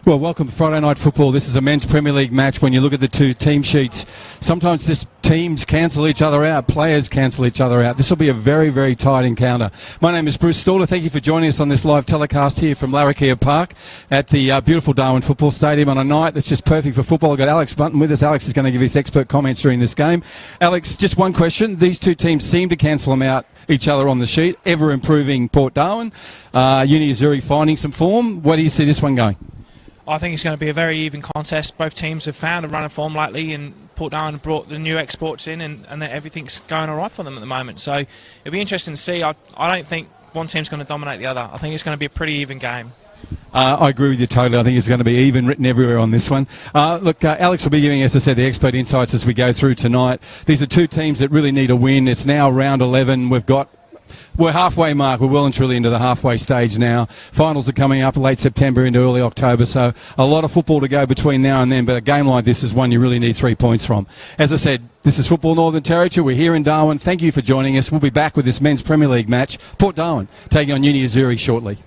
Well, welcome to Friday Night Football. This is a men's Premier League match. When you look at the two team sheets, sometimes just teams cancel each other out, players cancel each other out. This will be a very, very tight encounter. My name is Bruce Staller. Thank you for joining us on this live telecast here from Larrakia Park at the beautiful Darwin Football Stadium on a night that's just perfect for football. I've got Alex Bunton with us. Alex is going to give his expert comments during this game. Alex, just one question. These two teams seem to cancel them out each other on the sheet. Ever improving Port Darwin. Uni Azzurri finding some form. Where do you see this one going? I think it's going to be a very even contest. Both teams have found a run of form lately, and Port Darwin brought the new exports in, and everything's going all right for them at the moment. So it'll be interesting to see. I don't think one team's going to dominate the other. I think it's going to be a pretty even game. I agree with you totally. I think it's going to be even written everywhere on this one. Alex will be giving, as I said, the expert insights as we go through tonight. These are two teams that really need a win. It's now round 11. We're halfway mark. We're well and truly into the halfway stage now. Finals are coming up late September into early October, so a lot of football to go between now and then, but a game like this is one you really need 3 points from. As I said, this is Football Northern Territory. We're here in Darwin. Thank you for joining us. We'll be back with this men's Premier League match. Port Darwin taking on Uni Azzurri shortly.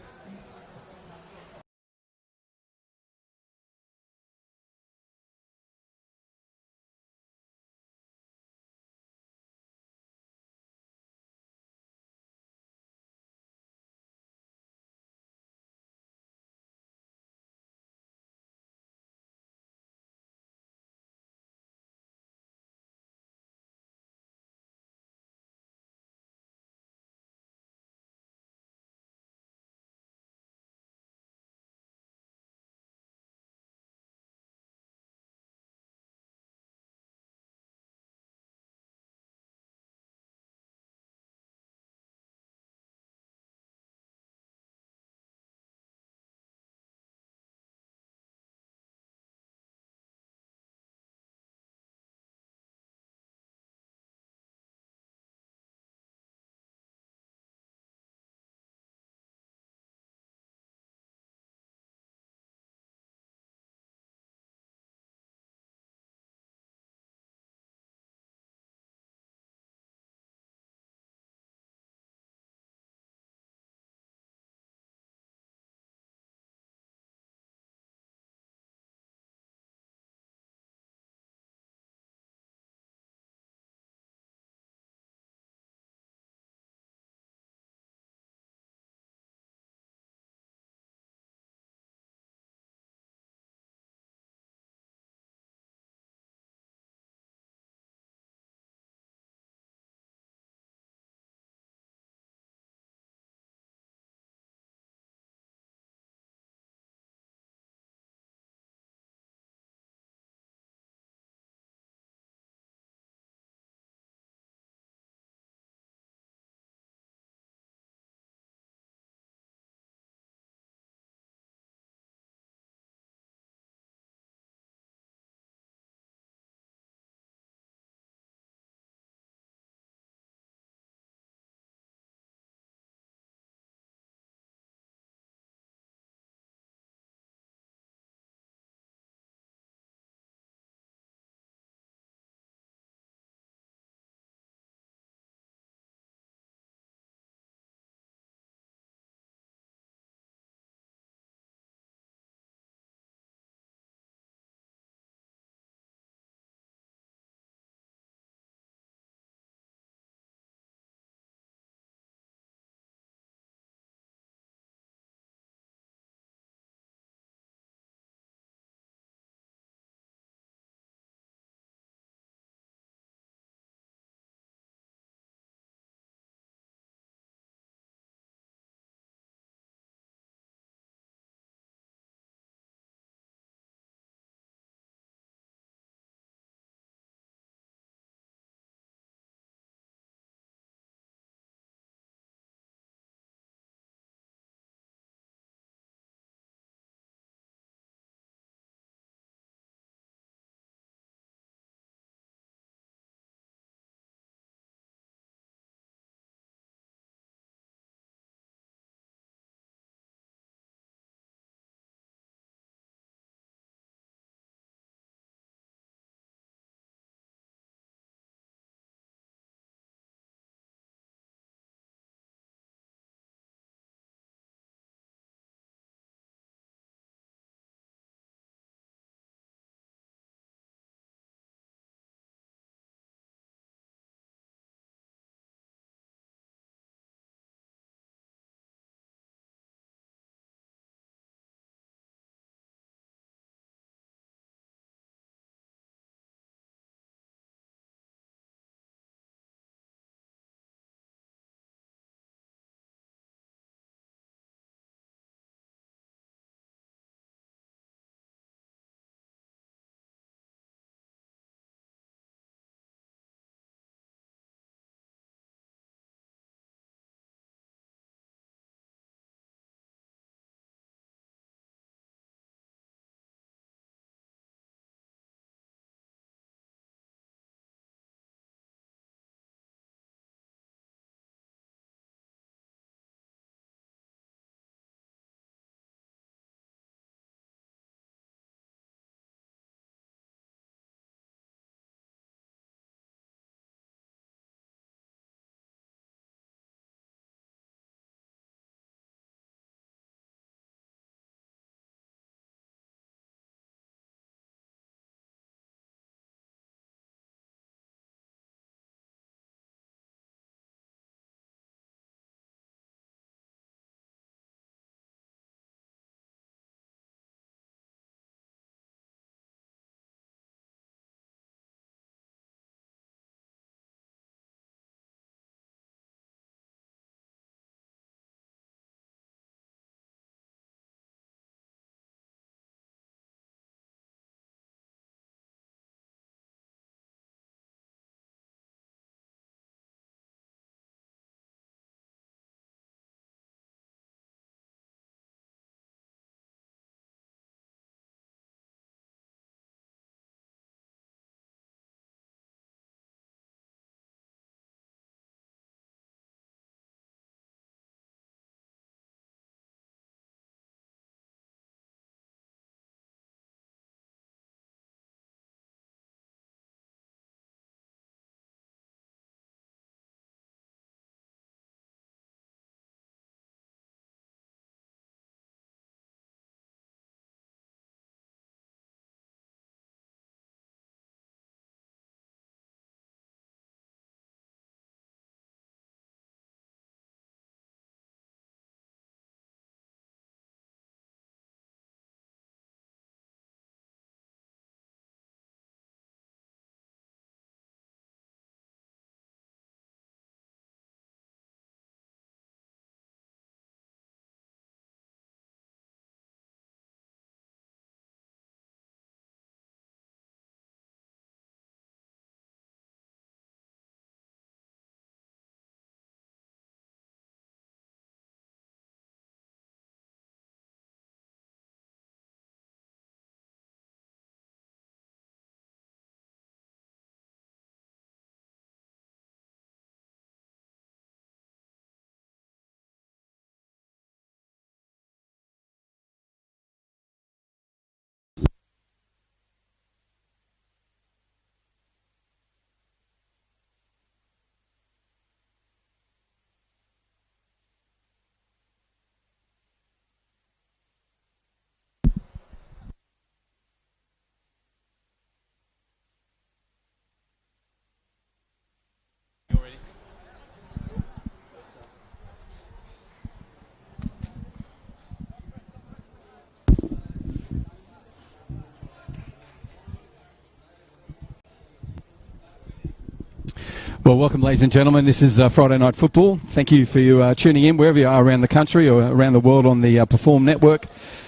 Well, welcome, ladies and gentlemen. This is Friday Night Football. Thank you for you tuning in wherever you are around the country or around the world on the Perform Network.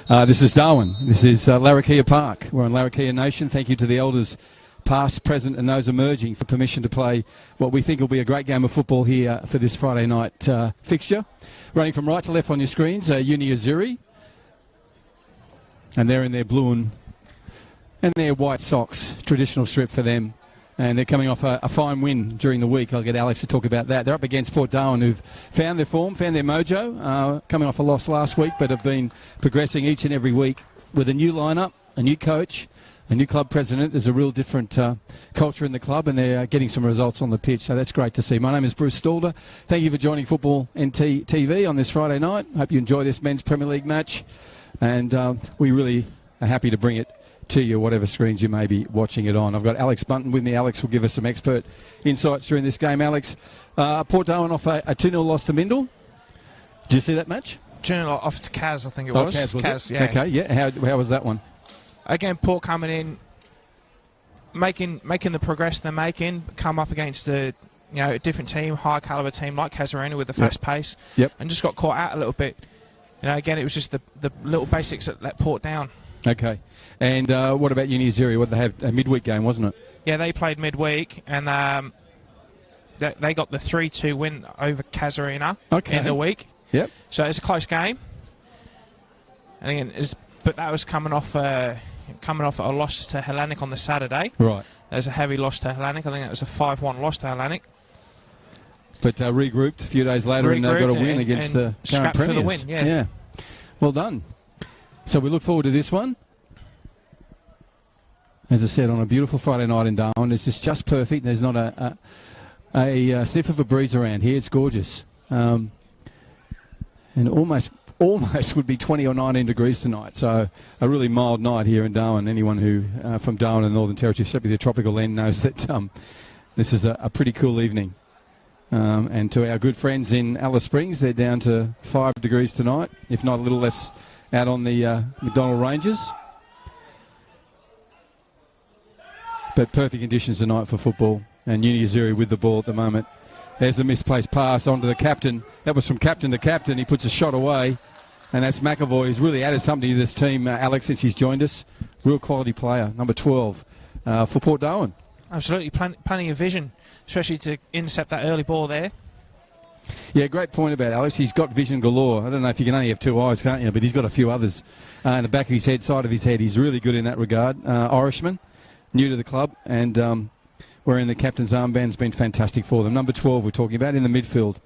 This is Darwin. This is Larrakia Park. We're on Larrakia Nation. Thank you to the elders past, present and those emerging for permission to play what we think will be a great game of football here for this Friday night fixture. Running from right to left on your screens, Uni Azzurri. And they're in their blue and their white socks, traditional strip for them. And they're coming off a fine win during the week. I'll get Alex to talk about that. They're up against Port Darwin, who've found their form, found their mojo, coming off a loss last week, but have been progressing each and every week with a new lineup, a new coach, a new club president. There's a real different culture in the club, and they're getting some results on the pitch, so that's great to see. My name is Bruce Stalder. Thank you for joining Football NT TV on this Friday night. Hope you enjoy this men's Premier League match, and we really are happy to bring it to you, whatever screens you may be watching it on. I've got Alex Bunton with me. Alex will give us some expert insights during this game. Alex, Port Darwin off a 2-0 loss to Mindle. Did you see that match? 2-0 off to Kaz, I think it was. Kaz, yeah. Okay, yeah. How was that one? Again, Port coming in, making the progress they're making, come up against a different team, high caliber team like Azzurri with the fast pace, and just got caught out a little bit. Again, it was just the little basics that let Port down. Okay. And what about Uni Azzurri? What, they have a midweek game, wasn't it? Yeah, they played midweek, and they got the 3-2 win over Azzurri in the week. Yep. So it's a close game. And again, but that was coming off a loss to Hellenic on the Saturday. Right. There's a heavy loss to Hellenic. I think that was a 5-1 loss to Hellenic. But regrouped a few days later and got a win against the current premiers. For the win, yes. Yeah. Well done. So we look forward to this one. As I said, on a beautiful Friday night in Darwin. It's just perfect. There's not a sniff of a breeze around here. It's gorgeous. And almost would be 20 or 19 degrees tonight. So a really mild night here in Darwin. Anyone who from Darwin and the Northern Territory, especially the tropical end, knows that this is a pretty cool evening. And to our good friends in Alice Springs, they're down to 5 degrees tonight, if not a little less out on the McDonnell Ranges. But perfect conditions tonight for football. And Uni Azzurri with the ball at the moment. There's the misplaced pass onto the captain. That was from captain to captain. He puts a shot away. And that's McAvoy, who's really added something to this team, Alex, since he's joined us. Real quality player, number 12 for Port Darwin. Absolutely, plenty of vision, especially to intercept that early ball there. Yeah, great point about Alex. He's got vision galore. I don't know if you can only have two eyes, can't you? But he's got a few others. In the back of his head, side of his head, he's really good in that regard. Irishman, new to the club, and wearing the captain's armband has been fantastic for them. Number 12 we're talking about in the midfield.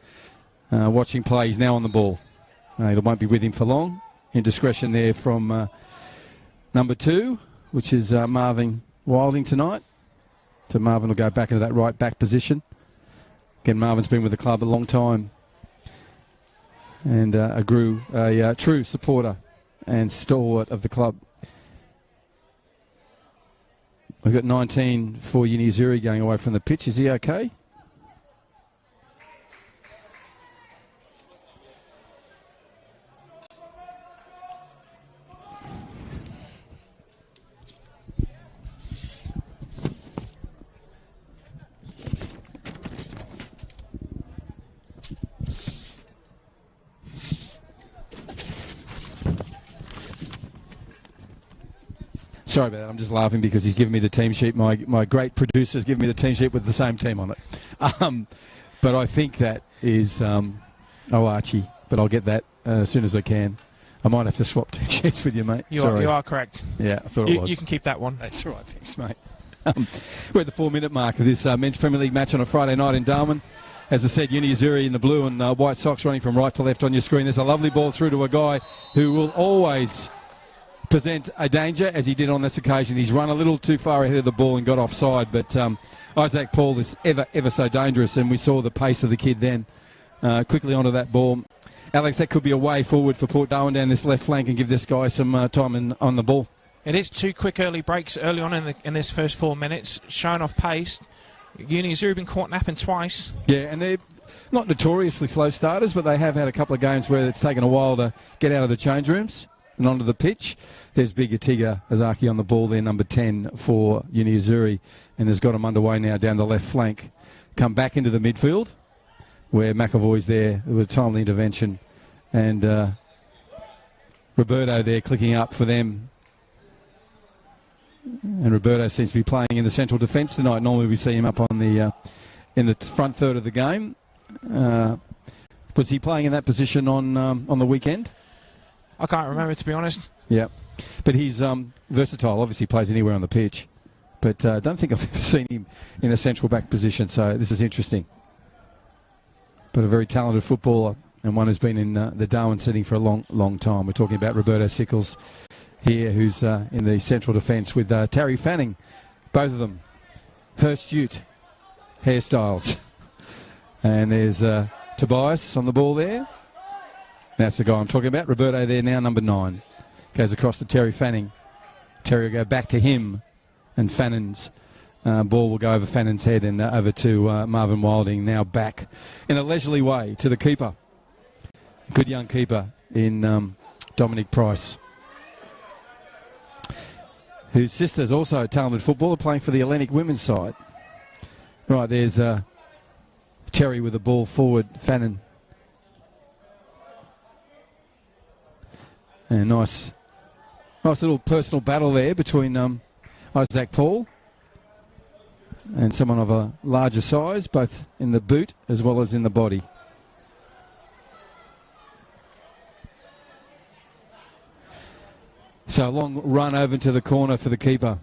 Watching play, he's now on the ball. It won't be with him for long. Indiscretion there from number 2, which is Marvin Wilding tonight. So Marvin will go back into that right back position. Again, Marvin's been with the club a long time and a true supporter and stalwart of the club. We've got 19 for Uni Azzurri going away from the pitch. Is he okay? Sorry about that. I'm just laughing because he's given me the team sheet. My great producer's given me the team sheet with the same team on it. But I think that is Archie. But I'll get that as soon as I can. I might have to swap team sheets with you, mate. You are correct. Yeah, I thought it was. You can keep that one. That's all right. Thanks, mate. We're at the 4-minute mark of this men's Premier League match on a Friday night in Darwin. As I said, Uni Azzurri in the blue and white socks running from right to left on your screen. There's a lovely ball through to a guy who will always present a danger, as he did on this occasion. He's run a little too far ahead of the ball and got offside, but Isaac Paul is ever so dangerous, and we saw the pace of the kid then. Quickly onto that ball. Alex, that could be a way forward for Port Darwin down this left flank and give this guy some time on the ball. It is 2 quick early breaks early on in this first 4 minutes, showing off pace. Uni Azzurri been caught napping twice. Yeah, and they're not notoriously slow starters, but they have had a couple of games where it's taken a while to get out of the change rooms and onto the pitch. There's Big Atiga Azaki on the ball there, number 10 for Uni Azzurri, and has got him underway now down the left flank come back into the midfield, where McAvoy's there with a timely intervention, and Roberto there clicking up for them. And Roberto seems to be playing in the central defence tonight. Normally we see him up on the in the front third of the game. Was he playing in that position on the weekend? I can't remember, to be honest. Yeah, but he's versatile. Obviously plays anywhere on the pitch, but I don't think I've ever seen him in a central back position, so this is interesting. But a very talented footballer, and one who's been in the Darwin setting for a long time. We're talking about Roberto Sickles here, who's in the central defence with Terry Fanning. Both of them hirsute hairstyles. And there's Tobias on the ball there. That's the guy I'm talking about. Roberto there now, number 9. Goes across to Terry Fanning. Terry will go back to him, and Fanning's ball will go over Fanning's head and over to Marvin Wilding, now back in a leisurely way to the keeper. Good young keeper in Dominic Price, whose sister's also a talented footballer, playing for the Atlantic women's side. Right, there's Terry with the ball forward, Fannin. And nice little personal battle there between Isaac Paul and someone of a larger size, both in the boot as well as in the body. So a long run over to the corner for the keeper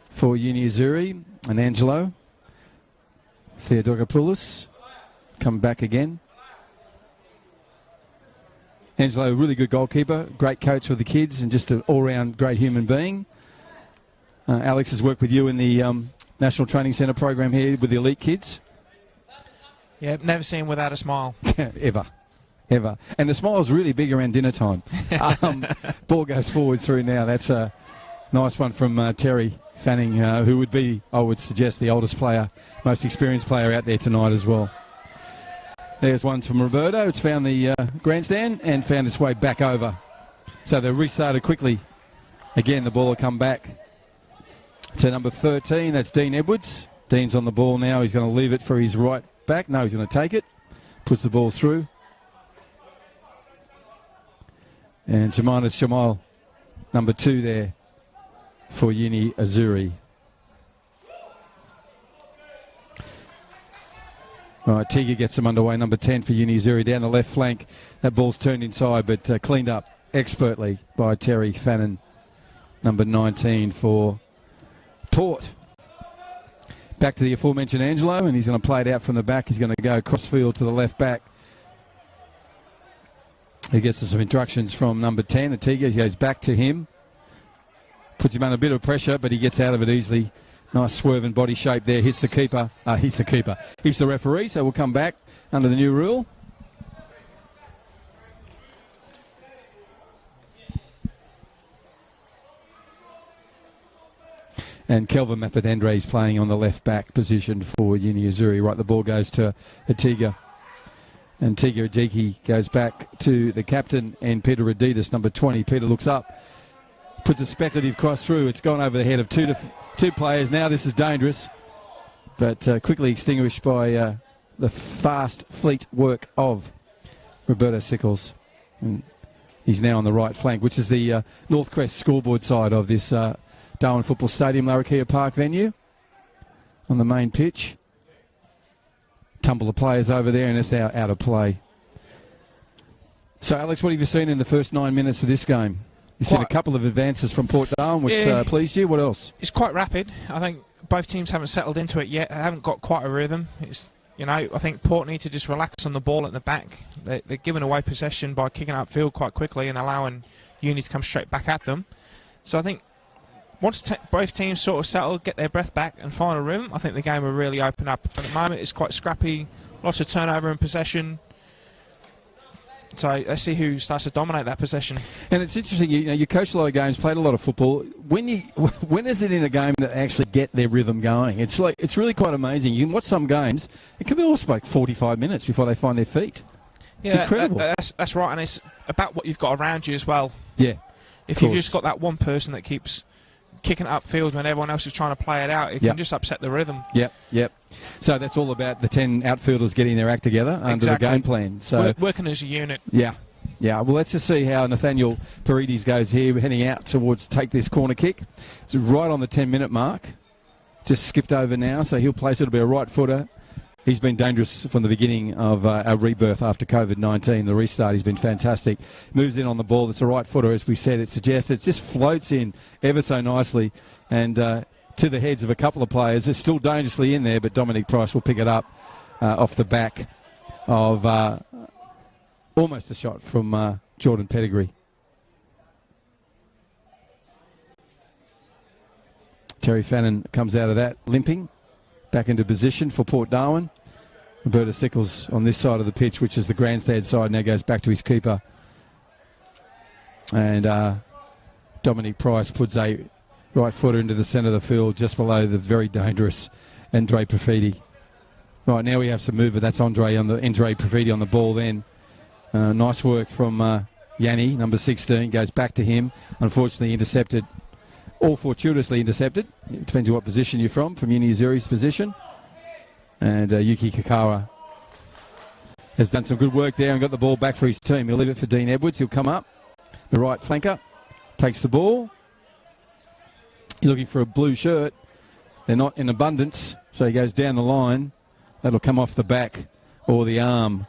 for Uni Azzurri, and Angelo Theodoropoulos come back again. Angelo, really good goalkeeper, great coach for the kids, and just an all-round great human being. Alex has worked with you in the National Training Centre program here with the elite kids. Yeah, never seen him without a smile. Ever. And the smile's really big around dinner time. Ball goes forward through now. That's a nice one from Terry Fanning, who would be, I would suggest, the oldest player, most experienced player out there tonight as well. There's one from Roberto. It's found the grandstand and found its way back over. So they restarted quickly. Again, the ball will come back to number 13. That's Dean Edwards. Dean's on the ball now. He's going to leave it for his right back. No, he's going to take it. Puts the ball through. And Jeminas Jamal, number 2 there for Uni Azzurri. Right, Tiga gets them underway, number 10 for Uni Azzurri down the left flank. That ball's turned inside, but cleaned up expertly by Terry Fannin, number 19 for Port. Back to the aforementioned Angelo, and he's going to play it out from the back. He's going to go crossfield to the left back. He gets some instructions from number 10, Atiga. He goes back to him. Puts him under a bit of pressure, but he gets out of it easily. Nice swerving body shape there. Hits the keeper. Hits the referee, so we'll come back under the new rule. And Kelvin Mappadendre is playing on the left back position for Uni Azzurri. Right, the ball goes to Atiga. And Tiga Ajiki goes back to the captain and Peter Adidas, number 20. Peter looks up, puts a speculative cross through. It's gone over the head of two players. Now this is dangerous, but quickly extinguished by the fast, fleet work of Roberto Sickles. And he's now on the right flank, which is the North Crest scoreboard side of this Darwin Football Stadium, Larrakia Park venue, on the main pitch. Tumble the players over there, and it's out of play. So, Alex, what have you seen in the first 9 minutes of this game? You've seen a couple of advances from Port Darwin, which pleased you. What else? It's quite rapid. I think both teams haven't settled into it yet. Haven't got quite a rhythm. I think Port need to just relax on the ball at the back. They're giving away possession by kicking upfield quite quickly and allowing Uni to come straight back at them. So I think once both teams sort of settle, get their breath back and find a rhythm, I think the game will really open up. At the moment, it's quite scrappy, lots of turnover and possession. So let's see who starts to dominate that possession. And it's interesting, you coach a lot of games, played a lot of football. When is it in a game that actually get their rhythm going? It's really quite amazing. You can watch some games, it can be almost like 45 minutes before they find their feet. It's incredible. That's right, and it's about what you've got around you as well. Yeah. If you've just got that one person that keeps kicking it upfield when everyone else is trying to play it out. It can just upset the rhythm. Yep. So that's all about the 10 outfielders getting their act together under the game plan. So working as a unit. Yeah. Well, let's just see how Nathaniel Paredes goes here. We're heading out towards take this corner kick. It's right on the 10-minute mark. Just skipped over now, so he'll place it. It'll be a right footer. He's been dangerous from the beginning of our rebirth after COVID-19. The restart, he's been fantastic. Moves in on the ball. It's a right footer, as we said. It suggests it just floats in ever so nicely and to the heads of a couple of players. It's still dangerously in there, but Dominic Price will pick it up off the back of almost a shot from Jordan Pettigrew. Terry Fannin comes out of that limping. Back into position for Port Darwin. Roberta Sickles on this side of the pitch, which is the grandstand side, now goes back to his keeper. And Dominic Price puts a right footer into the centre of the field, just below the very dangerous Andre Profiti. Right, now we have some movement. That's Andre Profiti on the ball then. Nice work from Yanni, number 16, goes back to him. Unfortunately intercepted. All fortuitously intercepted. It depends on what position you're from Uni Azzurri's position. And Yuki Kakara has done some good work there and got the ball back for his team. He'll leave it for Dean Edwards. He'll come up. The right flanker takes the ball. He's looking for a blue shirt. They're not in abundance, so he goes down the line. That'll come off the back or the arm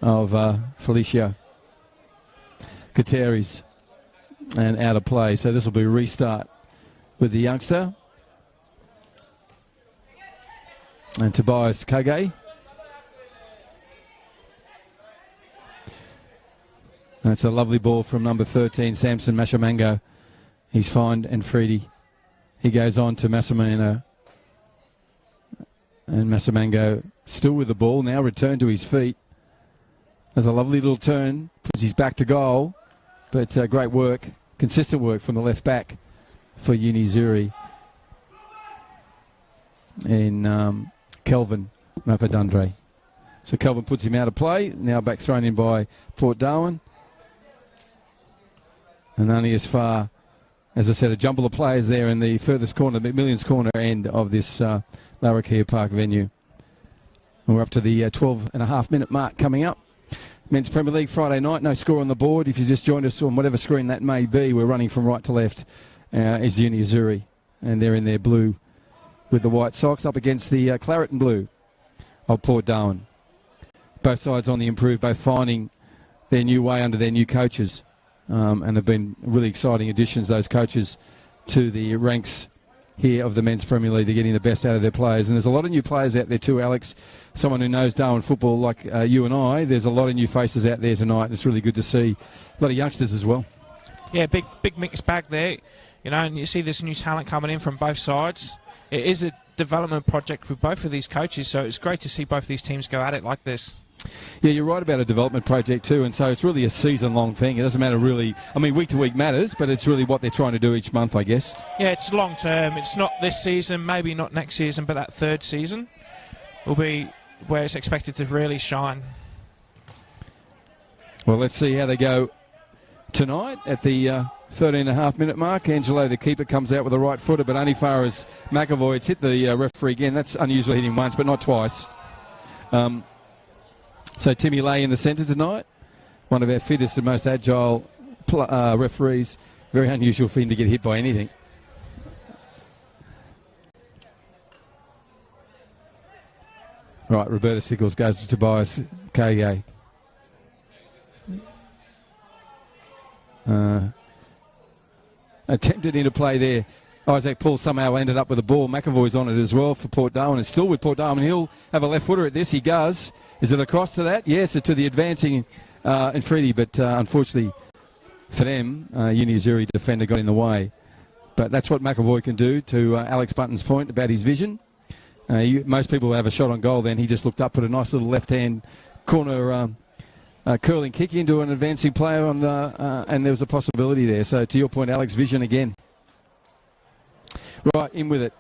of Felicia Gutierrez. And out of play. So this will be a restart with the youngster. And Tobias Kage. That's a lovely ball from number 13, Samson Mashamango. He's fine and Freedy. He goes on to Massimino. And Massamango still with the ball, now returned to his feet. There's a lovely little turn, puts his back to goal. But great work, consistent work from the left back for Uni Azzurri in Kelvin Mapadundre. So Kelvin puts him out of play, now back thrown in by Port Darwin. And only as far, as I said, a jumble of players there in the furthest corner, the McMillions corner end of this Larrakia Park venue. And we're up to the 12.5-minute mark coming up. Men's Premier League Friday night, no score on the board. If you just joined us on whatever screen that may be, we're running from right to left is Uni Azzurri. And they're in their blue with the white socks up against the claret and blue of Port Darwin. Both sides on the improve, both finding their new way under their new coaches. And have been really exciting additions, those coaches, to the ranks here of the Men's Premier League. They're getting the best out of their players. And there's a lot of new players out there too, Alex. Someone who knows Darwin football like you and I, there's a lot of new faces out there tonight. It's really good to see. A lot of youngsters as well. Yeah, big mixed bag there. You know, and you see this new talent coming in from both sides. It is a development project for both of these coaches, so it's great to see both these teams go at it like this. Yeah, you're right about a development project too, and so it's really a season-long thing. It doesn't matter really. I mean, week to week matters, but it's really what they're trying to do each month, I guess. Yeah, it's long-term. It's not this season, maybe not next season, but that third season will be where it's expected to really shine. Well, let's see how they go tonight at the 13.5-minute mark. Angelo, the keeper, comes out with a right footer, but only far as McAvoy. It's hit the referee again. That's unusual, hitting once, but not twice. So Timmy Lay in the centre tonight, one of our fittest and most agile referees. Very unusual for him to get hit by anything. Right, Roberta Sickles goes to Tobias Kage. Attempted interplay there. Isaac Paul somehow ended up with the ball. McAvoy's on it as well for Port Darwin. It's still with Port Darwin. He'll have a left footer at this. He does. Is it across to that? Yes, to the advancing Infredi, but unfortunately for them, Uni Azzurri defender got in the way. But that's what McAvoy can do, to Alex Button's point about his vision. Most people have a shot on goal then. He just looked up, put a nice little left-hand corner curling kick into an advancing player on the, and there was a possibility there. So to your point, Alex, vision again. Right, in with it.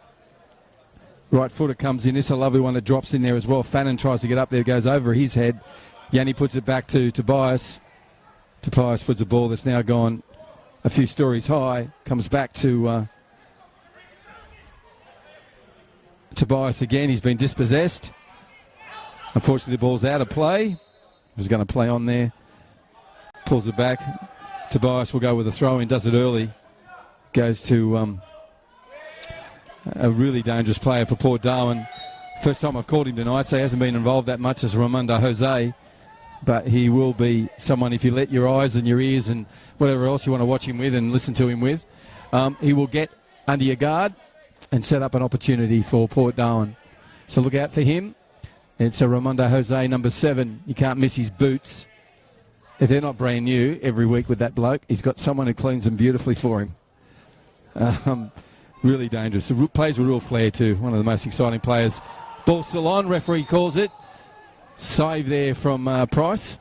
Right footer comes in. It's a lovely one that drops in there as well. Fannin tries to get up there, goes over his head. Yanni puts it back to Tobias. Tobias puts a ball that's now gone a few stories high. Comes back to Tobias again. He's been dispossessed. Unfortunately, the ball's out of play. He was going to play on there. Pulls it back. Tobias will go with a throw in, does it early. Goes to a really dangerous player for Port Darwin. First time I've called him tonight, so he hasn't been involved that much as Raimundo Jose. But he will be someone, if you let your eyes and your ears and whatever else you want to watch him with and listen to him with, he will get under your guard and set up an opportunity for Port Darwin. So look out for him. It's a Raimundo Jose, number 7. You can't miss his boots. If they're not brand new every week with that bloke, he's got someone who cleans them beautifully for him. Really dangerous. Plays with real flair too. One of the most exciting players. Ball still on. Referee calls it. Save there from Price.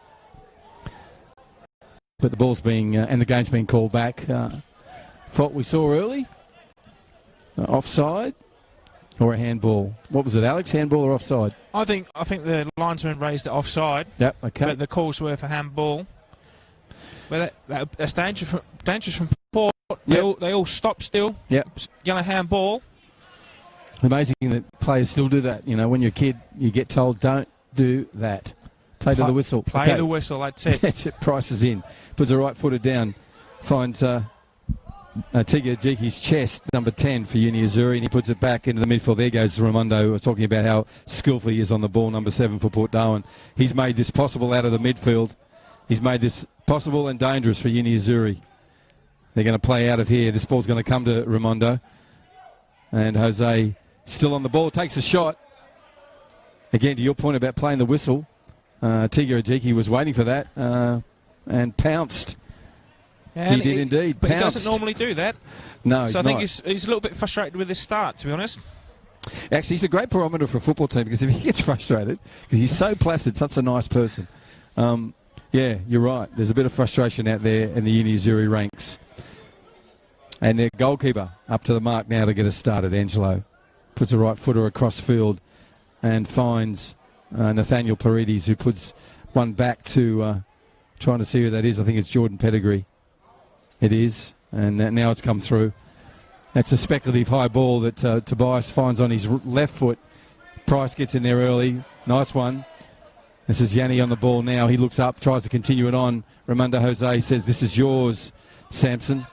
But the ball's being, and the game's been called back. For what we saw early. Offside or a handball. What was it, Alex? Handball or offside? I think the linesman raised it offside. Yep, okay. But the calls were for handball. But that's dangerous from Port. They all stop still. Yep. Yellow handball. Amazing that players still do that. You know, when you're a kid, you get told, don't do that. Play to the whistle. Play the whistle, that's it. That's it. Price is in. Puts the right footer down. Finds Tiga Jiki's chest, number 10 for Uni Azzurri, and he puts it back into the midfield. There goes Raimondo. We're talking about how skillful he is on the ball, number 7 for Port Darwin. He's made this possible out of the midfield. He's made this possible and dangerous for Uni Azzurri. They're going to play out of here. This ball's going to come to Raimondo. And Jose still on the ball, takes a shot. Again, to your point about playing the whistle, Tiga Ajiki was waiting for that and pounced. And he did indeed. But pounced. he doesn't normally do that. No, so I think he's a little bit frustrated with his start, to be honest. Actually, he's a great barometer for a football team because if he gets frustrated, because he's so placid, such a nice person. Yeah, you're right. There's a bit of frustration out there in the Uni Azzurri ranks. And their goalkeeper up to the mark now to get us started. Angelo puts a right footer across field and finds Nathaniel Paredes, who puts one back to trying to see who that is. I think it's Jordan Pettigrew. It is, and now it's come through. That's a speculative high ball that Tobias finds on his left foot. Price gets in there early. Nice one. This is Yanni on the ball now. He looks up, tries to continue it on. Raimundo Jose says, "This is yours, Sampson."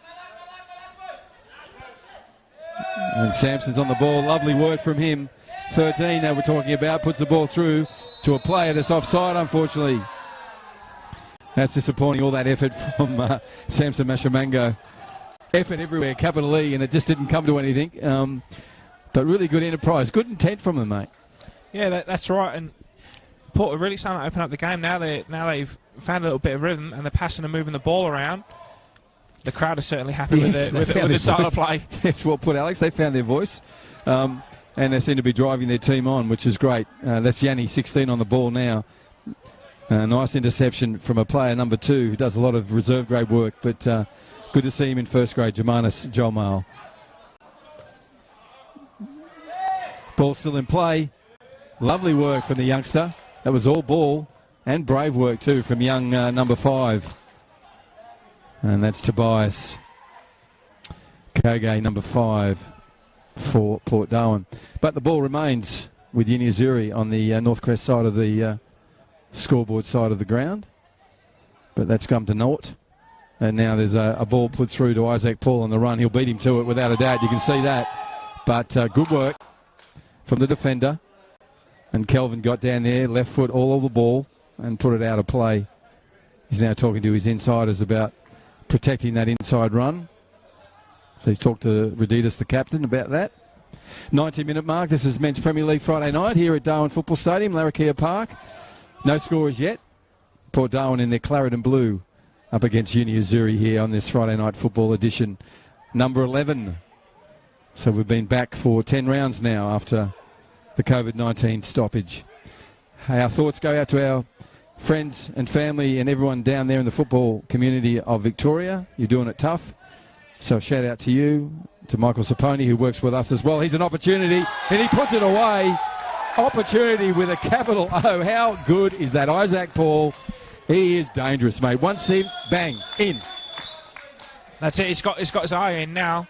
And Sampson's on the ball. Lovely work from him. 13 that we're talking about. Puts the ball through to a player that's offside, unfortunately. That's disappointing, all that effort from Samson Mashamango. Effort everywhere, capital E, and it just didn't come to anything. But really good enterprise. Good intent from them, mate. Yeah, that's right. And Port are really starting to open up the game. Now they've found a little bit of rhythm, and they're passing and moving the ball around. The crowd is certainly happy with the style of play. That's well put, Alex. They found their voice. And they seem to be driving their team on, which is great. That's Yanni, 16 on the ball now. Nice interception from a player, number 2, who does a lot of reserve grade work. But good to see him in first grade, Jamanis Jolmale. Ball still in play. Lovely work from the youngster. That was all ball. And brave work, too, from young number 5. And that's Tobias Koge, number 5 for Port Darwin. But the ball remains with Uni Azzurri on the Northcrest side of the scoreboard side of the ground. But that's come to naught. And now there's a ball put through to Isaac Paul on the run. He'll beat him to it without a doubt. You can see that. But good work from the defender. And Kelvin got down there, left foot all over the ball and put it out of play. He's now talking to his insiders about protecting that inside run. So he's talked to Rd11, the captain, about that. 90-minute mark. This is Men's Premier League Friday night here at Darwin Football Stadium, Larrakia Park. No scores yet. Port Darwin in their claret and blue up against Uni Azzurri here on this Friday night football edition. Number 11. So we've been back for 10 rounds now after the COVID-19 stoppage. Hey, our thoughts go out to our friends and family and everyone down there in the football community of Victoria. You're doing it tough. So a shout out to you, to Michael Saponi, who works with us as well. He's an opportunity, and he puts it away. Opportunity with a capital O. How good is that? Isaac Paul, he is dangerous, mate. One step, bang, in. That's it. He's got his eye in now.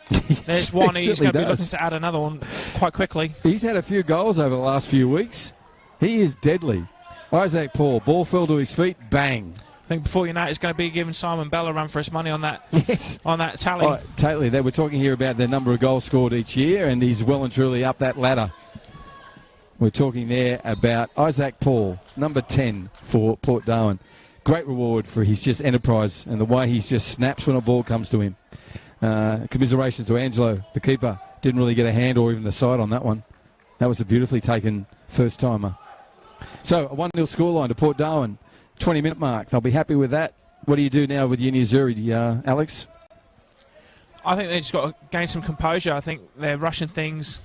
There's one. He's going to be looking to add another one quite quickly. He's had a few goals over the last few weeks. He is deadly. Isaac Paul, ball fell to his feet, bang. I think before you know it, he's going to be giving Simon Bell a run for his money on that. Yes. On that tally. Oh, totally. We're talking here about the number of goals scored each year, and he's well and truly up that ladder. We're talking there about Isaac Paul, number 10 for Port Darwin. Great reward for his just enterprise and the way he just snaps when a ball comes to him. Commiserations to Angelo, the keeper. Didn't really get a hand or even the side on that one. That was a beautifully taken first-timer. So, a 1-0 scoreline to Port Darwin. 20-minute mark. They'll be happy with that. What do you do now with Uni Azzurri, Alex? I think they've just got to gain some composure. I think they're rushing things.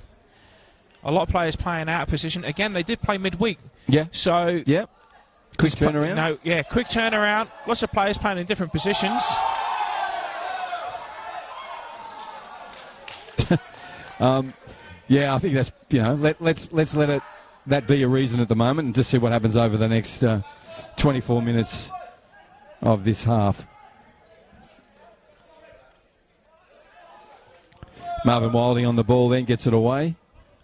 A lot of players playing out of position. Again, they did play midweek. Yeah. So... Yeah. Quick turnaround? Quick turnaround. Lots of players playing in different positions. I think that's, let's let that be a reason at the moment and just see what happens over the next 24 minutes of this half. Marvin Wilding on the ball then gets it away,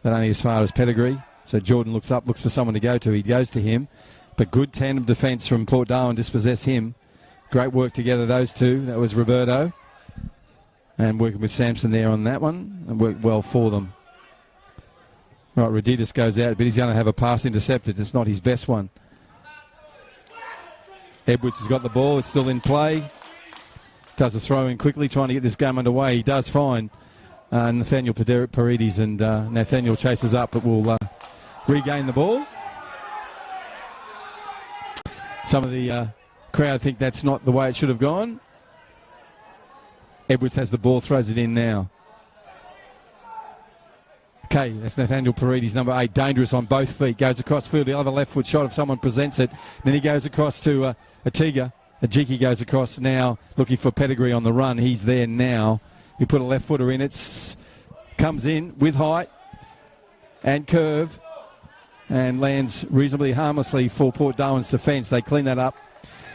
but only as far as pedigree. So Jordan looks up, looks for someone to go to. He goes to him. But good tandem defence from Port Darwin dispossess him. Great work together, those two. That was Roberto. And working with Sampson there on that one. And worked well for them. Right, Rd11 goes out, but he's going to have a pass intercepted. It's not his best one. Edwards has got the ball. It's still in play. Does a throw in quickly, trying to get this game underway. He does find Nathaniel Paredes, and Nathaniel chases up, but will regain the ball. Some of the crowd think that's not the way it should have gone. Edwards has the ball, throws it in now. Okay, that's Nathaniel Paredes, number 8, dangerous on both feet. Goes across field, the other left foot shot if someone presents it. Then he goes across to Atiga. Ajiki goes across now, looking for pedigree on the run. He's there now. He put a left footer in. It comes in with height and curve. And lands reasonably harmlessly for Port Darwin's defence. They clean that up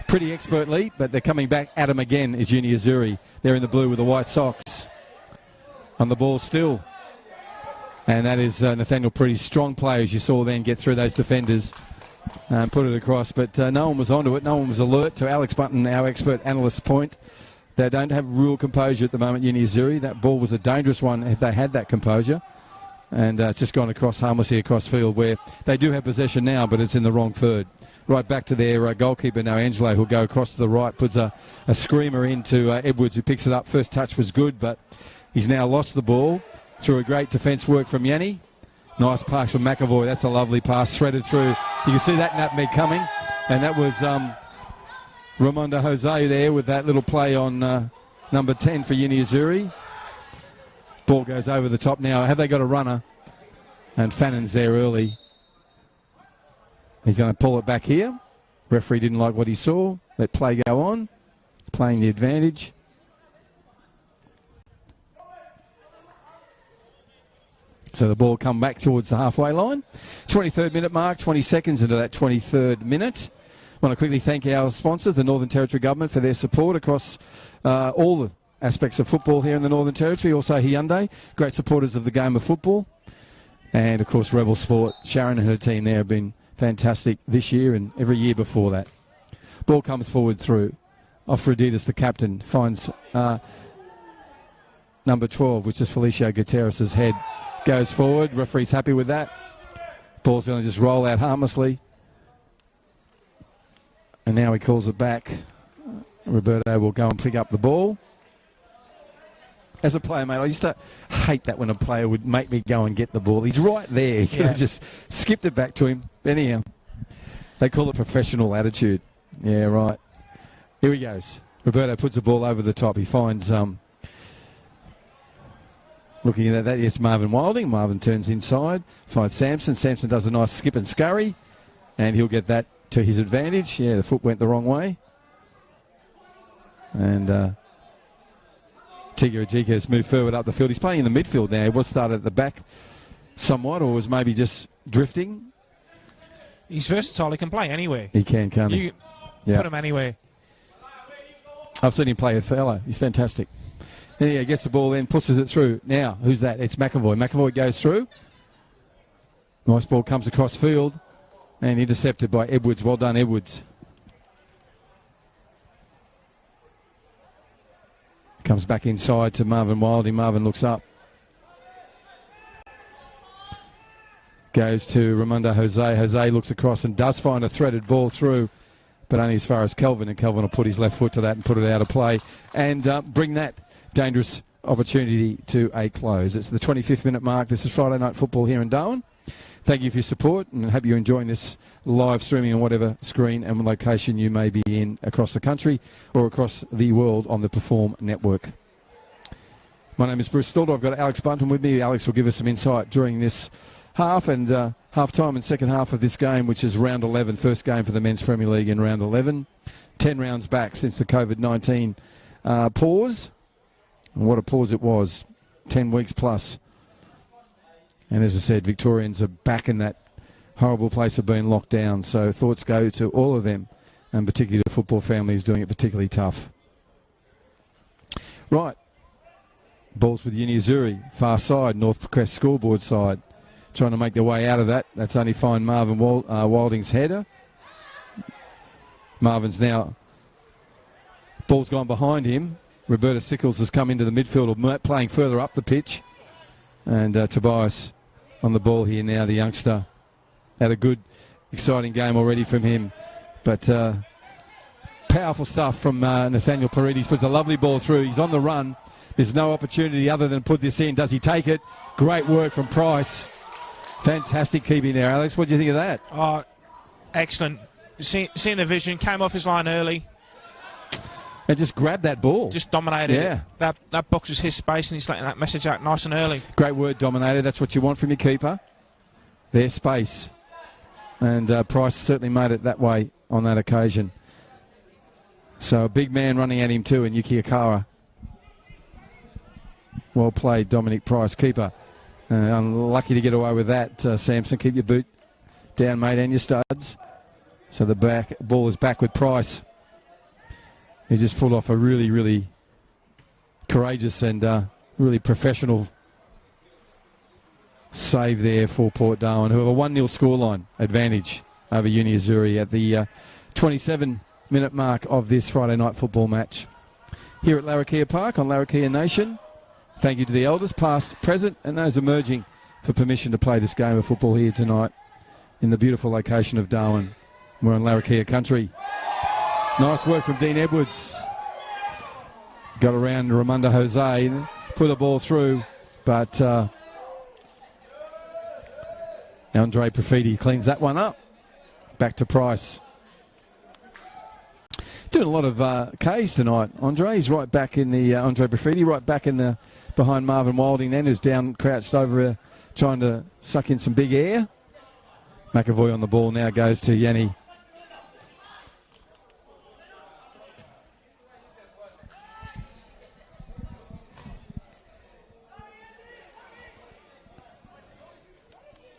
pretty expertly, but they're coming back at him again is Uni Azzurri. They're in the blue with the white socks. On the ball still. And that is Nathaniel Paredes, strong player, as you saw then, get through those defenders and put it across. But no one was onto it. No one was alert, to Alex Button, our expert analyst's point. They don't have real composure at the moment, Uni Azzurri. That ball was a dangerous one if they had that composure. And it's just gone across harmlessly across field, where they do have possession now, but it's in the wrong third. Right back to their goalkeeper now, Angelo, who'll go across to the right, puts a screamer into Edwards, who picks it up. First touch was good, but he's now lost the ball through a great defence work from Yanni. Nice pass from McAvoy. That's a lovely pass, threaded through. You can see that nutmeg coming, and that was Ramondo Jose there with that little play on number 10 for Uni Azzurri. Ball goes over the top now. Have they got a runner? And Fannon's there early. He's going to pull it back here. Referee didn't like what he saw. Let play go on. Playing the advantage. So the ball come back towards the halfway line. 23rd minute mark, 20 seconds into that 23rd minute. I want to quickly thank our sponsors, the Northern Territory Government, for their support across all the aspects of football here in the Northern Territory. Also Hyundai, great supporters of the game of football. And, of course, Rebel Sport. Sharon and her team there have been fantastic this year and every year before that. Ball comes forward through. Off Rd11, the captain, finds number 12, which is Felicio Gutierrez's head. Goes forward. Referee's happy with that. Ball's going to just roll out harmlessly. And now he calls it back. Roberto will go and pick up the ball. As a player, mate, I used to hate that when a player would make me go and get the ball. He's right there. He could have just skipped it back to him. Anyhow, they call it professional attitude. Yeah, right. Here he goes. Roberto puts the ball over the top. He finds, looking at that, yes, Marvin Wilding. Marvin turns inside, finds Sampson. Sampson does a nice skip and scurry, and he'll get that to his advantage. Yeah, the foot went the wrong way. And Tigger Ajika has moved forward up the field. He's playing in the midfield now. He was started at the back somewhat, or was maybe just drifting. He's versatile. He can play anywhere. He can, can't he? You put him anywhere. I've seen him play Othello. He's fantastic. Yeah, gets the ball in, pushes it through. Now, who's that? It's McAvoy. McAvoy goes through. Nice ball comes across field and intercepted by Edwards. Well done, Edwards. Comes back inside to Marvin Wilding. Marvin looks up. Goes to Raimundo Jose. Jose looks across and does find a threaded ball through, but only as far as Kelvin. And Kelvin will put his left foot to that and put it out of play and bring that dangerous opportunity to a close. It's the 25th minute mark. This is Friday Night Football here in Darwin. Thank you for your support, and I hope you're enjoying this live streaming on whatever screen and location you may be in across the country or across the world on the Perform Network. My name is Bruce Stalder. I've got Alex Bunton with me. Alex will give us some insight during this half and half-time and second half of this game, which is round 11, first game for the Men's Premier League in round 11. 10 rounds back since the COVID-19 pause. And what a pause it was, 10 weeks plus. And as I said, Victorians are back in that horrible place of being locked down. So thoughts go to all of them, and particularly the football families doing it particularly tough. Right. Balls with Azzurri, far side, North Crest scoreboard side. Trying to make their way out of that. That's only fine Marvin Wilding's header. Marvin's now... Ball's gone behind him. Roberta Sickles has come into the midfield, playing further up the pitch. And Tobias on the ball here now, the youngster. Had a good, exciting game already from him. But powerful stuff from Nathaniel Paredes. Puts a lovely ball through. He's on the run. There's no opportunity other than put this in. Does he take it? Great work from Price. Fantastic keeping there, Alex. What do you think of that? Oh, excellent. Seeing the vision, came off his line early. And just grabbed that ball. Just dominated it. That box was his space, and he's letting that message out nice and early. Great word, dominated. That's what you want from your keeper. Their space. And Price certainly made it that way on that occasion. So a big man running at him too, and Yuki Akara. Well played, Dominic Price, keeper. Unlucky to get away with that, Sampson. Keep your boot down, mate, and your studs. So the ball is back with Price. He just pulled off a really, really courageous and really professional save there for Port Darwin, who have a 1-0 scoreline advantage over Uni Azzurri at the 27-minute mark of this Friday night football match. Here at Larrakia Park on Larrakia Nation, thank you to the elders, past, present, and those emerging for permission to play this game of football here tonight in the beautiful location of Darwin. We're on Larrakia country. Nice work from Dean Edwards. Got around Raimundo Jose, put the ball through, but Andre Profiti cleans that one up. Back to Price. Doing a lot of Ks tonight, Andre. He's right back in the Andre Profiti, right back in the behind Marvin Wilding then, who's down crouched over trying to suck in some big air. McAvoy on the ball now, goes to Yanni.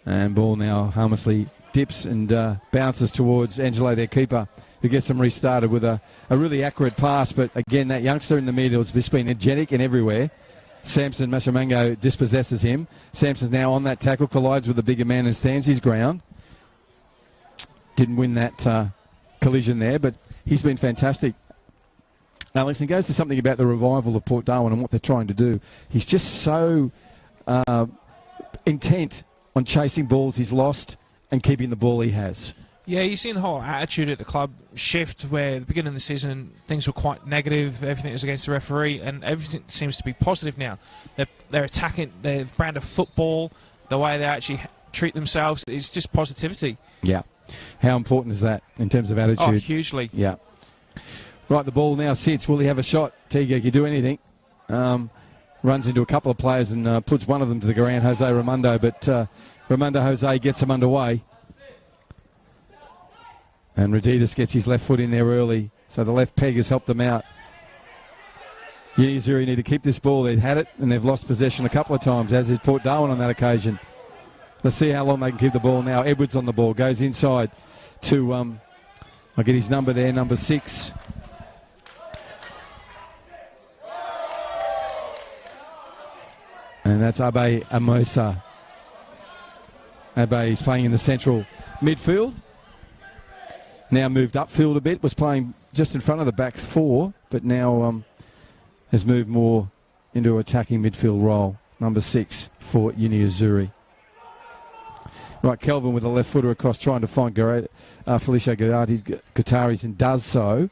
And ball now harmlessly dips and bounces towards Angelo, their keeper, who gets them restarted with a really accurate pass. But again, that youngster in the middle has just been energetic and everywhere. Samson Mashamango dispossesses him. Samson's now on that tackle, collides with the bigger man and stands his ground. Didn't win that collision there, but he's been fantastic. Alex, and goes to something about the revival of Port Darwin and what they're trying to do. He's just so intent on chasing balls he's lost and keeping the ball he has. Yeah, you've seen the whole attitude at the club shift, where at the beginning of the season things were quite negative, everything was against the referee, and everything seems to be positive now. They're attacking their brand of football, the way they actually treat themselves, is just positivity. Yeah. How important is that in terms of attitude? Oh, hugely. Yeah. Right, the ball now sits. Will he have a shot? Tiga, can you do anything? Runs into a couple of players and puts one of them to the ground, Jose Raimundo, but Raimundo Jose gets him underway. And Radidas gets his left foot in there early, so the left peg has helped them out. Uni Azzurri need to keep this ball. They've had it and they've lost possession a couple of times, as is Port Darwin on that occasion. Let's see how long they can keep the ball now. Edwards on the ball, goes inside to, I'll get his number there, number 6. And that's Abe Amosa. Abe is playing in the central midfield. Now moved upfield a bit, was playing just in front of the back four, but now has moved more into attacking midfield role. Number 6 for Uni Azzurri. Right, Kelvin with a left footer across, trying to find Felicio Guitaris, and does so.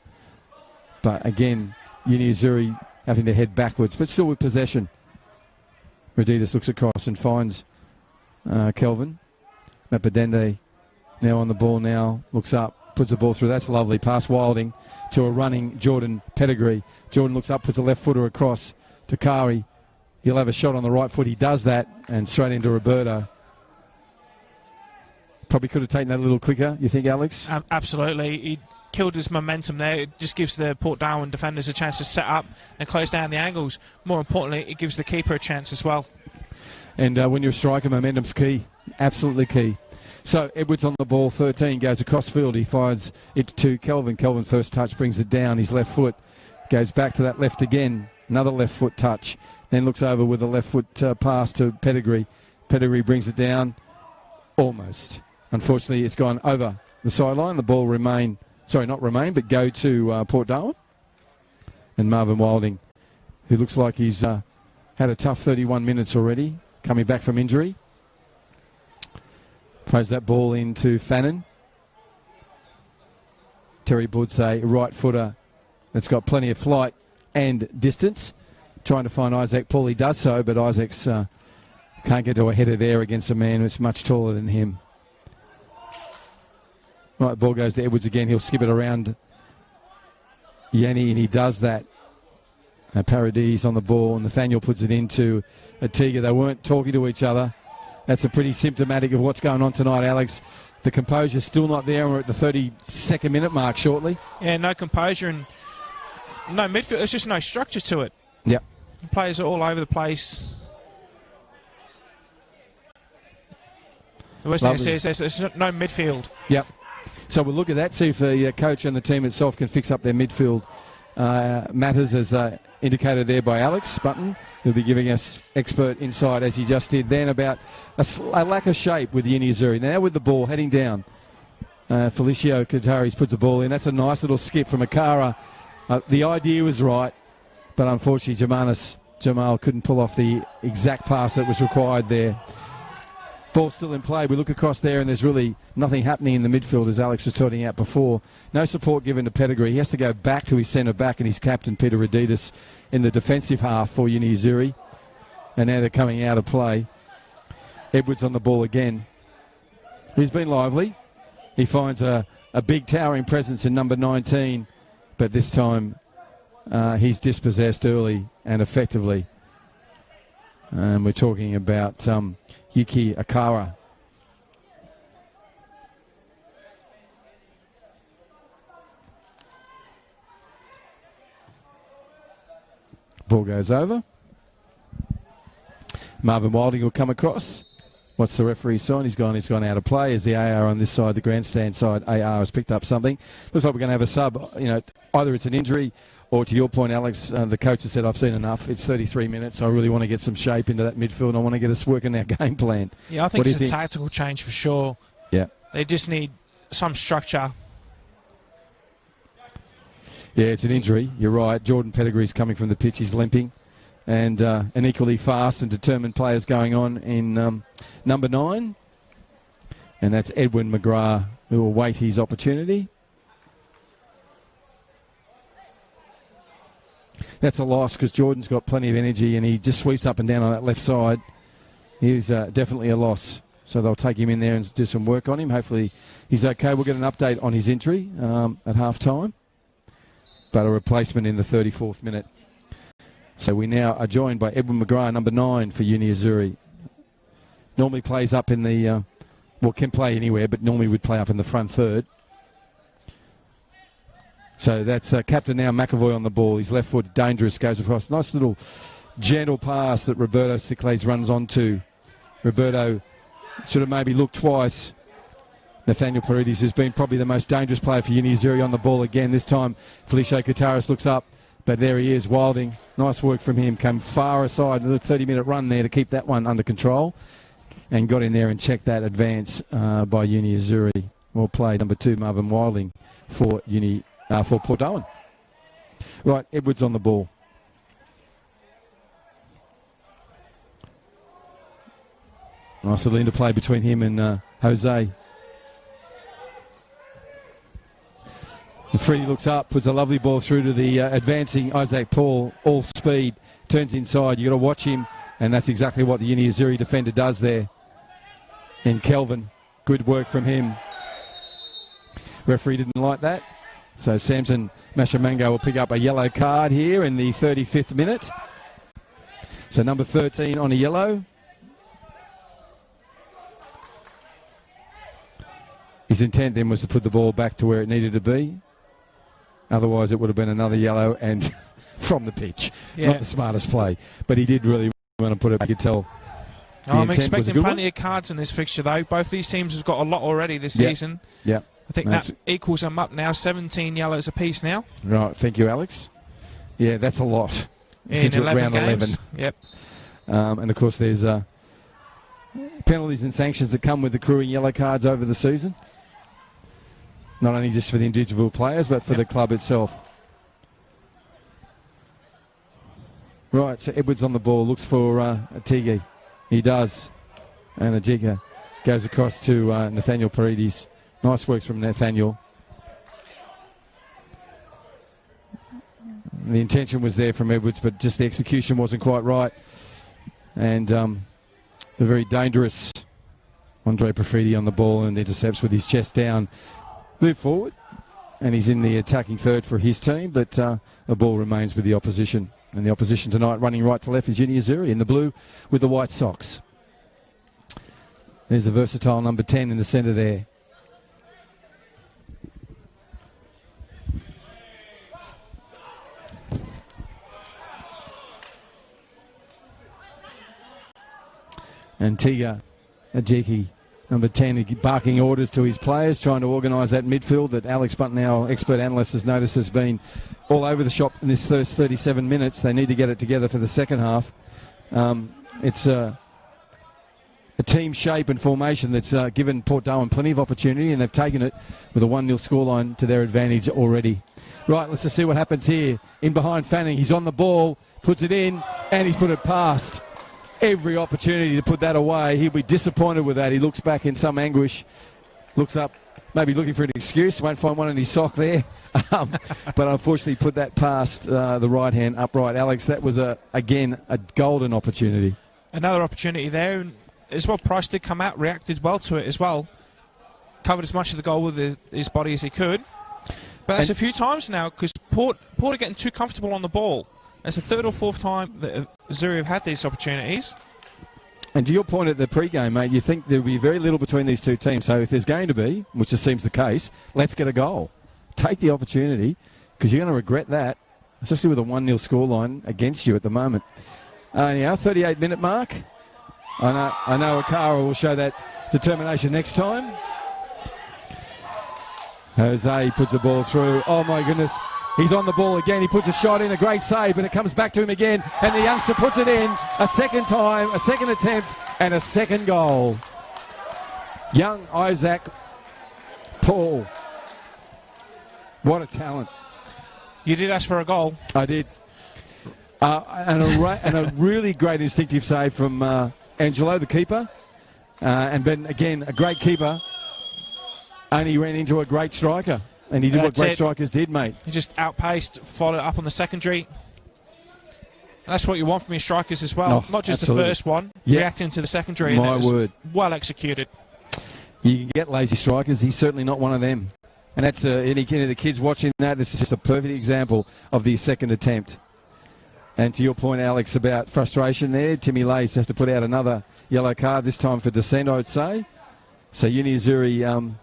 But again, Uni Azzurri having to head backwards, but still with possession. Raditas looks across and finds Kelvin. Mappadende now on the ball now, looks up, puts the ball through. That's lovely. Past Wilding to a running Jordan Pettigrew. Jordan looks up, puts a left footer across to Kari. He'll have a shot on the right foot. He does that, and straight into Roberto. Probably could have taken that a little quicker, you think, Alex? Absolutely. He killed his momentum there. It just gives the Port Darwin defenders a chance to set up and close down the angles. More importantly, it gives the keeper a chance as well. And when you're a striker, momentum's key. Absolutely key. So Edwards on the ball, 13, goes across field. He fires it to Kelvin. Kelvin first touch, brings it down. His left foot goes back to that left again. Another left foot touch. Then looks over with a left foot pass to Pettigrew. Pettigrew brings it down. Almost. Unfortunately, it's gone over the sideline. The ball but go to Port Darwin. And Marvin Wilding, who looks like he's had a tough 31 minutes already, coming back from injury. Plays that ball into Fannin. Terry Bud's a right footer that's got plenty of flight and distance. Trying to find Isaac Paul. He does so, but Isaac's can't get to a header there against a man who's much taller than him. Right, ball goes to Edwards again. He'll skip it around Yanni, and he does that. Paradis on the ball. Nathaniel puts it into Atiga. They weren't talking to each other. That's a pretty symptomatic of what's going on tonight, Alex. The composure's still not there, and we're at the 32nd minute mark shortly. Yeah, no composure and no midfield. There's just no structure to it. Yep. The players are all over the place. The worst thing is there's no midfield. Yep. So we'll look at that, see if the coach and the team itself can fix up their midfield matters, as indicated there by Alex Button, who'll be giving us expert insight, as he just did then, about a lack of shape with Uni Azzurri. Now with the ball heading down, Felicio Guitaris puts the ball in. That's a nice little skip from Akara. The idea was right, but unfortunately Jamal couldn't pull off the exact pass that was required there. Ball still in play. We look across there and there's really nothing happening in the midfield, as Alex was talking out before. No support given to Pettigrew. He has to go back to his centre back and his captain, Peter Raditas, in the defensive half for Uni Azzurri. And now they're coming out of play. Edwards on the ball again. He's been lively. He finds a big towering presence in number 19, but this time he's dispossessed early and effectively. And we're talking about Yuki Akara. Ball goes over. Marvin Wilding will come across. What's the referee sign? He's gone out of play. As the AR on this side, the grandstand side, AR has picked up something. Looks like we're going to have a sub. Either it's an injury, or to your point, Alex, the coach has said, I've seen enough. It's 33 minutes. I really want to get some shape into that midfield. I want to get us working our game plan. Yeah, I think it's a tactical change for sure. Yeah. They just need some structure. Yeah, it's an injury. You're right. Jordan Pettigrew's coming from the pitch. He's limping. And an equally fast and determined players going on in number 9. And that's Edwin McGrath, who will wait his opportunity. That's a loss because Jordan's got plenty of energy and he just sweeps up and down on that left side. He's definitely a loss. So they'll take him in there and do some work on him. Hopefully he's okay. We'll get an update on his injury at half-time. But a replacement in the 34th minute. So we now are joined by Edwin McGrath, number 9 for Uni Azzurri. Normally plays up in the, can play anywhere, but normally would play up in the front third. So that's captain now, McAvoy on the ball. His left foot, dangerous, goes across. Nice little gentle pass that Roberto Ciclades runs onto. Roberto should have maybe looked twice. Nathaniel Paredes has been probably the most dangerous player for Uni Azzurri on the ball again. This time, Felicio Guitaris looks up, But there he is, Wilding. Nice work from him. Came far aside. A 30-minute run there to keep that one under control. And got in there and checked that advance by Uni Azzurri. Well played, number 2, Marvin Wilding for Port Darwin. Right, Edwards on the ball. Nice little interplay between him and Jose. And Freddie looks up, puts a lovely ball through to the advancing Isaac Paul, all speed, turns inside. You've got to watch him, and that's exactly what the Uni Azzurri defender does there. And Kelvin, good work from him. Referee didn't like that. So Samson Mashamango will pick up a yellow card here in the 35th minute. So number 13 on a yellow. His intent then was to put the ball back to where it needed to be. Otherwise, it would have been another yellow and from the pitch. Yeah. Not the smartest play. But he did really want to put it back. You could tell. I'm expecting plenty of cards in this fixture, though. Both these teams have got a lot already this season. Yeah. I think that equals them up now. 17 yellows apiece now. Right. Thank you, Alex. Yeah, that's a lot. In 11 round games. 11. Yep. And, of course, there's penalties and sanctions that come with accruing yellow cards over the season. Not only just for the individual players, but for the club itself. Right, so Edwards on the ball, looks for Atigi. He does. And Ajiga goes across to Nathaniel Paredes. Nice works from Nathaniel. The intention was there from Edwards, but just the execution wasn't quite right. And a very dangerous Andre Profidi on the ball and intercepts with his chest down. Move forward, and he's in the attacking third for his team, but the ball remains with the opposition. And the opposition tonight running right to left is Uni Azzurri in the blue with the white socks. There's the versatile number 10 in the centre there. And Tiga Ajiki, number 10, barking orders to his players, trying to organise that midfield that Alex Button, our expert analyst, has noticed has been all over the shop in this first 37 minutes. They need to get it together for the second half. It's a team shape and formation that's given Port Darwin plenty of opportunity, and they've taken it with a 1-0 scoreline to their advantage already. Right, let's just see what happens here. In behind Fanning, he's on the ball, puts it in, and he's put it past. Every opportunity to put that away. He'll be disappointed with that. He looks back in some anguish, looks up, maybe looking for an excuse. Won't find one in his sock there. But unfortunately put that past the right hand upright. Alex, that was, again, a golden opportunity. Another opportunity there. And as well, Price did come out, reacted well to it as well. Covered as much of the goal with his body as he could. But that's a few times now, because Port are getting too comfortable on the ball. It's the third or fourth time that Azzurri have had these opportunities. And to your point at the pre-game, mate, you think there'll be very little between these two teams. So if there's going to be, which just seems the case, let's get a goal. Take the opportunity, because you're going to regret that, especially with a 1-0 scoreline against you at the moment. Anyhow, 38-minute mark. I know Akara will show that determination next time. Jose puts the ball through. Oh, my goodness. He's on the ball again. He puts a shot in, a great save, but it comes back to him again. And the youngster puts it in a second time, a second attempt, and a second goal. Young Isaac Paul. What a talent. You did ask for a goal. I did. And a really great instinctive save from Angelo, the keeper. And Ben, again, a great keeper. Only ran into a great striker. And he did what great strikers did, mate. He just outpaced, followed up on the secondary. That's what you want from your strikers as well. Not just the first one, reacting to the secondary. My word. Well executed. You can get lazy strikers. He's certainly not one of them. And that's any of the kids watching that, this is just a perfect example of the second attempt. And to your point, Alex, about frustration there, Timmy Lays has to put out another yellow card, this time for dissent, I would say. So Uni Azzurri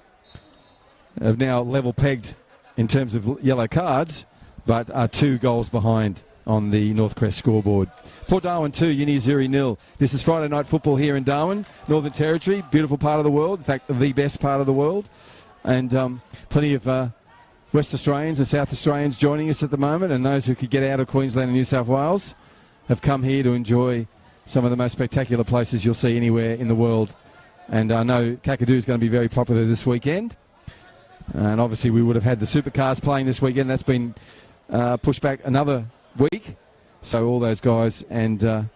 have now level pegged in terms of yellow cards, but are 2 goals behind on the Northcrest scoreboard. Port Darwin 2, Uni Azzurri 0. This is Friday night football here in Darwin, Northern Territory, beautiful part of the world, in fact the best part of the world, and plenty of West Australians and South Australians joining us at the moment, and those who could get out of Queensland and New South Wales have come here to enjoy some of the most spectacular places you'll see anywhere in the world. And I know Kakadu is going to be very popular this weekend. And obviously we would have had the supercars playing this weekend. That's been pushed back another week. So all those guys and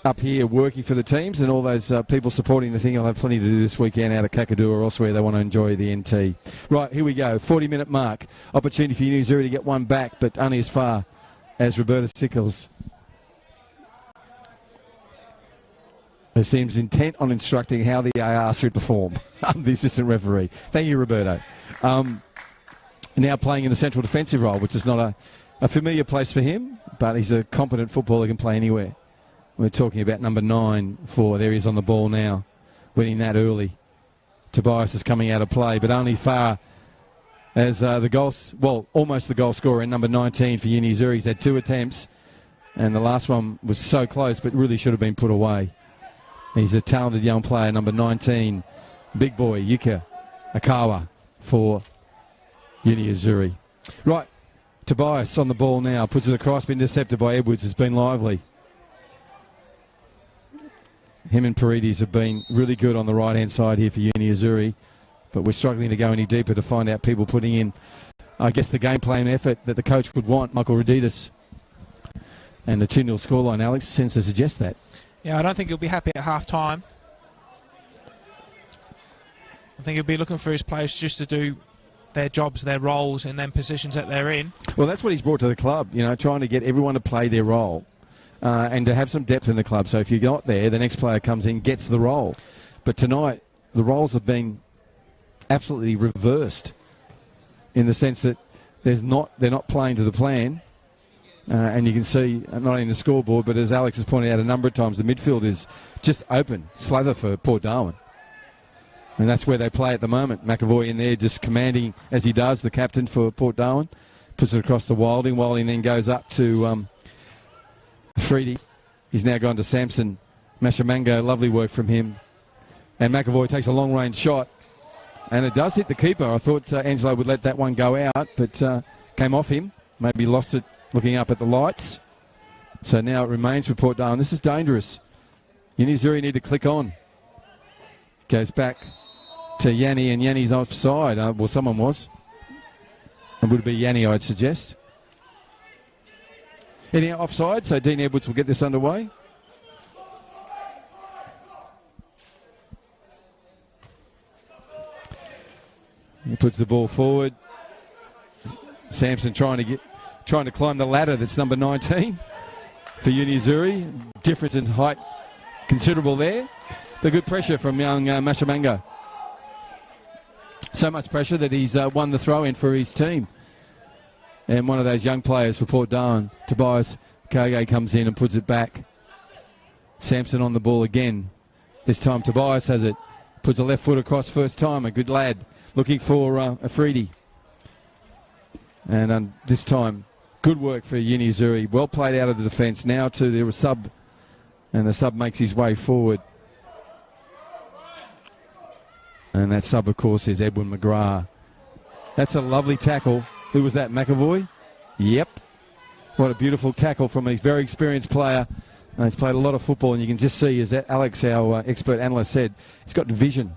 up here working for the teams and all those people supporting the thing will have plenty to do this weekend out of Kakadu or elsewhere they want to enjoy the NT. Right, here we go. 40-minute mark. Opportunity for Azzurri to get one back, but only as far as Roberta Sickles. Who seems intent on instructing how the AR should perform. The assistant referee. Thank you, Roberto. Now playing in the central defensive role, which is not a familiar place for him, but he's a competent footballer, can play anywhere. We're talking about number 9 there he is on the ball now, winning that early. Tobias is coming out of play, but only far as almost the goal scorer in number 19 for Azzurri. He's had 2 attempts, and the last one was so close, but really should have been put away. He's a talented young player, number 19, big boy, Yuka Akawa for Azzurri. Right, Tobias on the ball now, puts it across, been intercepted by Edwards, has been lively. Him and Paredes have been really good on the right-hand side here for Azzurri, but we're struggling to go any deeper to find out people putting in, I guess, the game plan effort that the coach would want, Michael Rd11. And the 2-0 scoreline, Alex, tends to suggest that. Yeah, I don't think he'll be happy at half-time. I think he'll be looking for his players just to do their jobs, their roles, and then positions that they're in. Well, that's what he's brought to the club, trying to get everyone to play their role and to have some depth in the club. So if you're not there, the next player comes in, gets the role. But tonight, the roles have been absolutely reversed in the sense that they're not playing to the plan. And you can see, not only in the scoreboard, but as Alex has pointed out a number of times, the midfield is just open, slather for Port Darwin. And that's where they play at the moment. McAvoy in there just commanding, as he does, the captain for Port Darwin. Puts it across to Wilding. Wilding then goes up to Freedy. He's now gone to Samson. Mashamango, lovely work from him. And McAvoy takes a long-range shot. And it does hit the keeper. I thought Angelo would let that one go out, but came off him. Maybe lost it looking up at the lights. So now it remains for Port Darwin. This is dangerous. Azzurri need to click on. Goes back to Yanni, and Yanni's offside. Well, someone was. It would be Yanni, I'd suggest. Anyhow, offside, so Dean Edwards will get this underway. He puts the ball forward. Samson trying to climb the ladder. That's number 19 for Azzurri. Difference in height considerable there. But good pressure from young Mashamango. So much pressure that he's won the throw-in for his team. And one of those young players for Port Darwin, Tobias Kage, comes in and puts it back. Samson on the ball again. This time Tobias has it. Puts a left foot across first time. A good lad. Looking for Afridi. And this time, good work for Azzurri. Well played out of the defence. Now to the sub. And the sub makes his way forward. And that sub, of course, is Edwin McGrath. That's a lovely tackle. Who was that, McAvoy? Yep. What a beautiful tackle from a very experienced player. He's played a lot of football, and you can just see, as Alex, our expert analyst, said, he's got vision.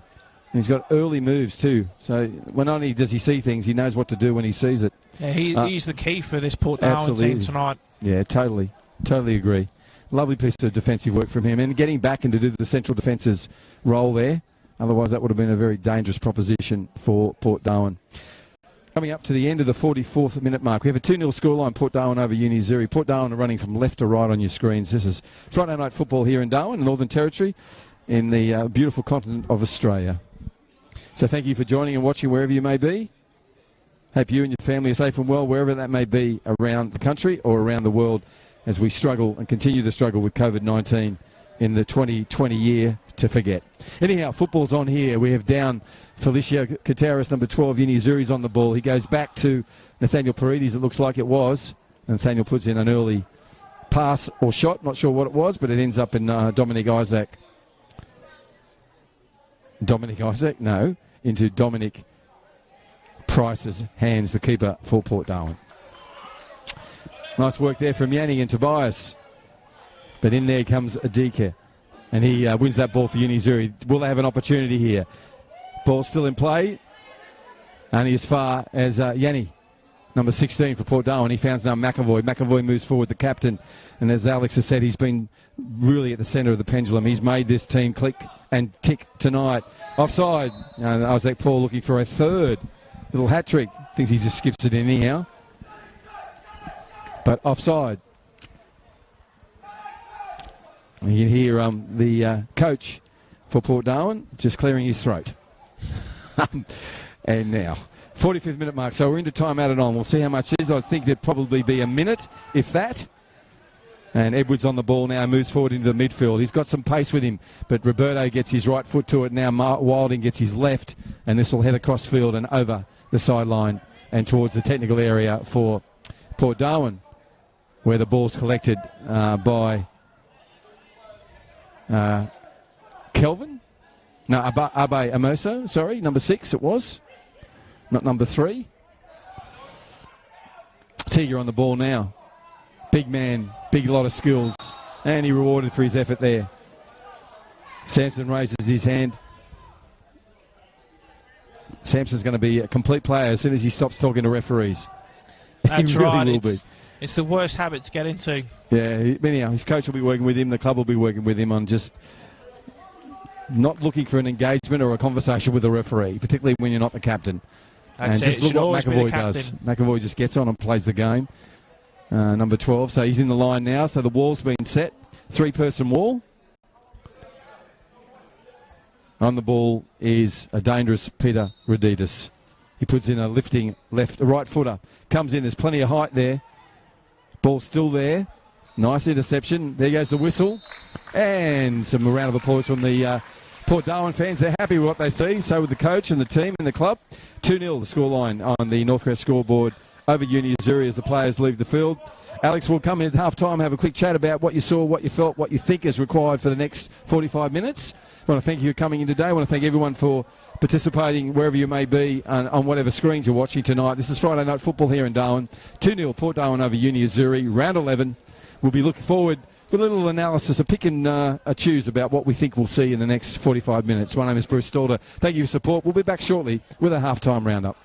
And he's got early moves too. So not only does he see things, he knows what to do when he sees it. Yeah, he's the key for this Port Darwin team tonight. Yeah, totally agree. Lovely piece of defensive work from him. And getting back into the central defence's role there. Otherwise, that would have been a very dangerous proposition for Port Darwin. Coming up to the end of the 44th minute mark, we have a 2-0 scoreline, Port Darwin over Azzurri. Port Darwin are running from left to right on your screens. This is Friday night football here in Darwin, Northern Territory, in the beautiful continent of Australia. So thank you for joining and watching wherever you may be. Hope you and your family are safe and well wherever that may be around the country or around the world as we struggle and continue to struggle with COVID-19 in the 2020 year to forget. Anyhow, football's on here. We have down Felicio Kateris, number 12. Azzurri's on the ball. He goes back to Nathaniel Paredes, it looks like it was. Nathaniel puts in an early pass or shot. Not sure what it was, but it ends up in Dominic Isaac. Dominic Isaac? No. Into Dominic Price's hands, the keeper for Port Darwin. Nice work there from Yanni and Tobias. But in there comes Adika. And he wins that ball for Azzurri. Will they have an opportunity here? Ball still in play. Only as far as Yanni, number 16 for Port Darwin. He found now McAvoy. McAvoy moves forward, the captain. And as Alex has said, he's been really at the centre of the pendulum. He's made this team click and tick tonight. Offside. Isaac Paul looking for a third little hat trick. Thinks he just skips it in anyhow. But offside. You can hear the coach for Port Darwin just clearing his throat. And now, 45th minute mark. So we're into time added on. We'll see how much it is. I think there'd probably be a minute, if that. And Edwards on the ball now, moves forward into the midfield. He's got some pace with him, but Roberto gets his right foot to it now. Wilding gets his left, and this will head across field and over the sideline and towards the technical area for Port Darwin, where the ball's collected by Kelvin? No, Abe Amoso, sorry, number 6 it was, not number 3. Tiger on the ball now. Big man, big lot of skills, and he rewarded for his effort there. Sampson raises his hand. Sampson's going to be a complete player as soon as he stops talking to referees. That's he really right. will be. It's the worst habit to get into. Yeah, anyhow, his coach will be working with him. The club will be working with him on just not looking for an engagement or a conversation with the referee, particularly when you're not the captain. That's and just look what McAvoy does. McAvoy just gets on and plays the game. Number 12, so he's in the line now. So the wall's been set. 3-person wall. On the ball is a dangerous Peter Rd11. He puts in a lifting right footer. Comes in, there's plenty of height there. Ball's still there. Nice interception. There goes the whistle. And some round of applause from the Port Darwin fans. They're happy with what they see. So with the coach and the team and the club. 2-0 the scoreline on the Northcrest scoreboard over Azzurri as the players leave the field. Alex will come in at half-time, have a quick chat about what you saw, what you felt, what you think is required for the next 45 minutes. I want to thank you for coming in today. I want to thank everyone for participating wherever you may be on whatever screens you're watching tonight. This is Friday Night Football here in Darwin. 2-0 Port Darwin over Azzurri. Round 11. We'll be looking forward with a little analysis, a pick and a choose about what we think we'll see in the next 45 minutes. My name is Bruce Stalder. Thank you for your support. We'll be back shortly with a half-time roundup.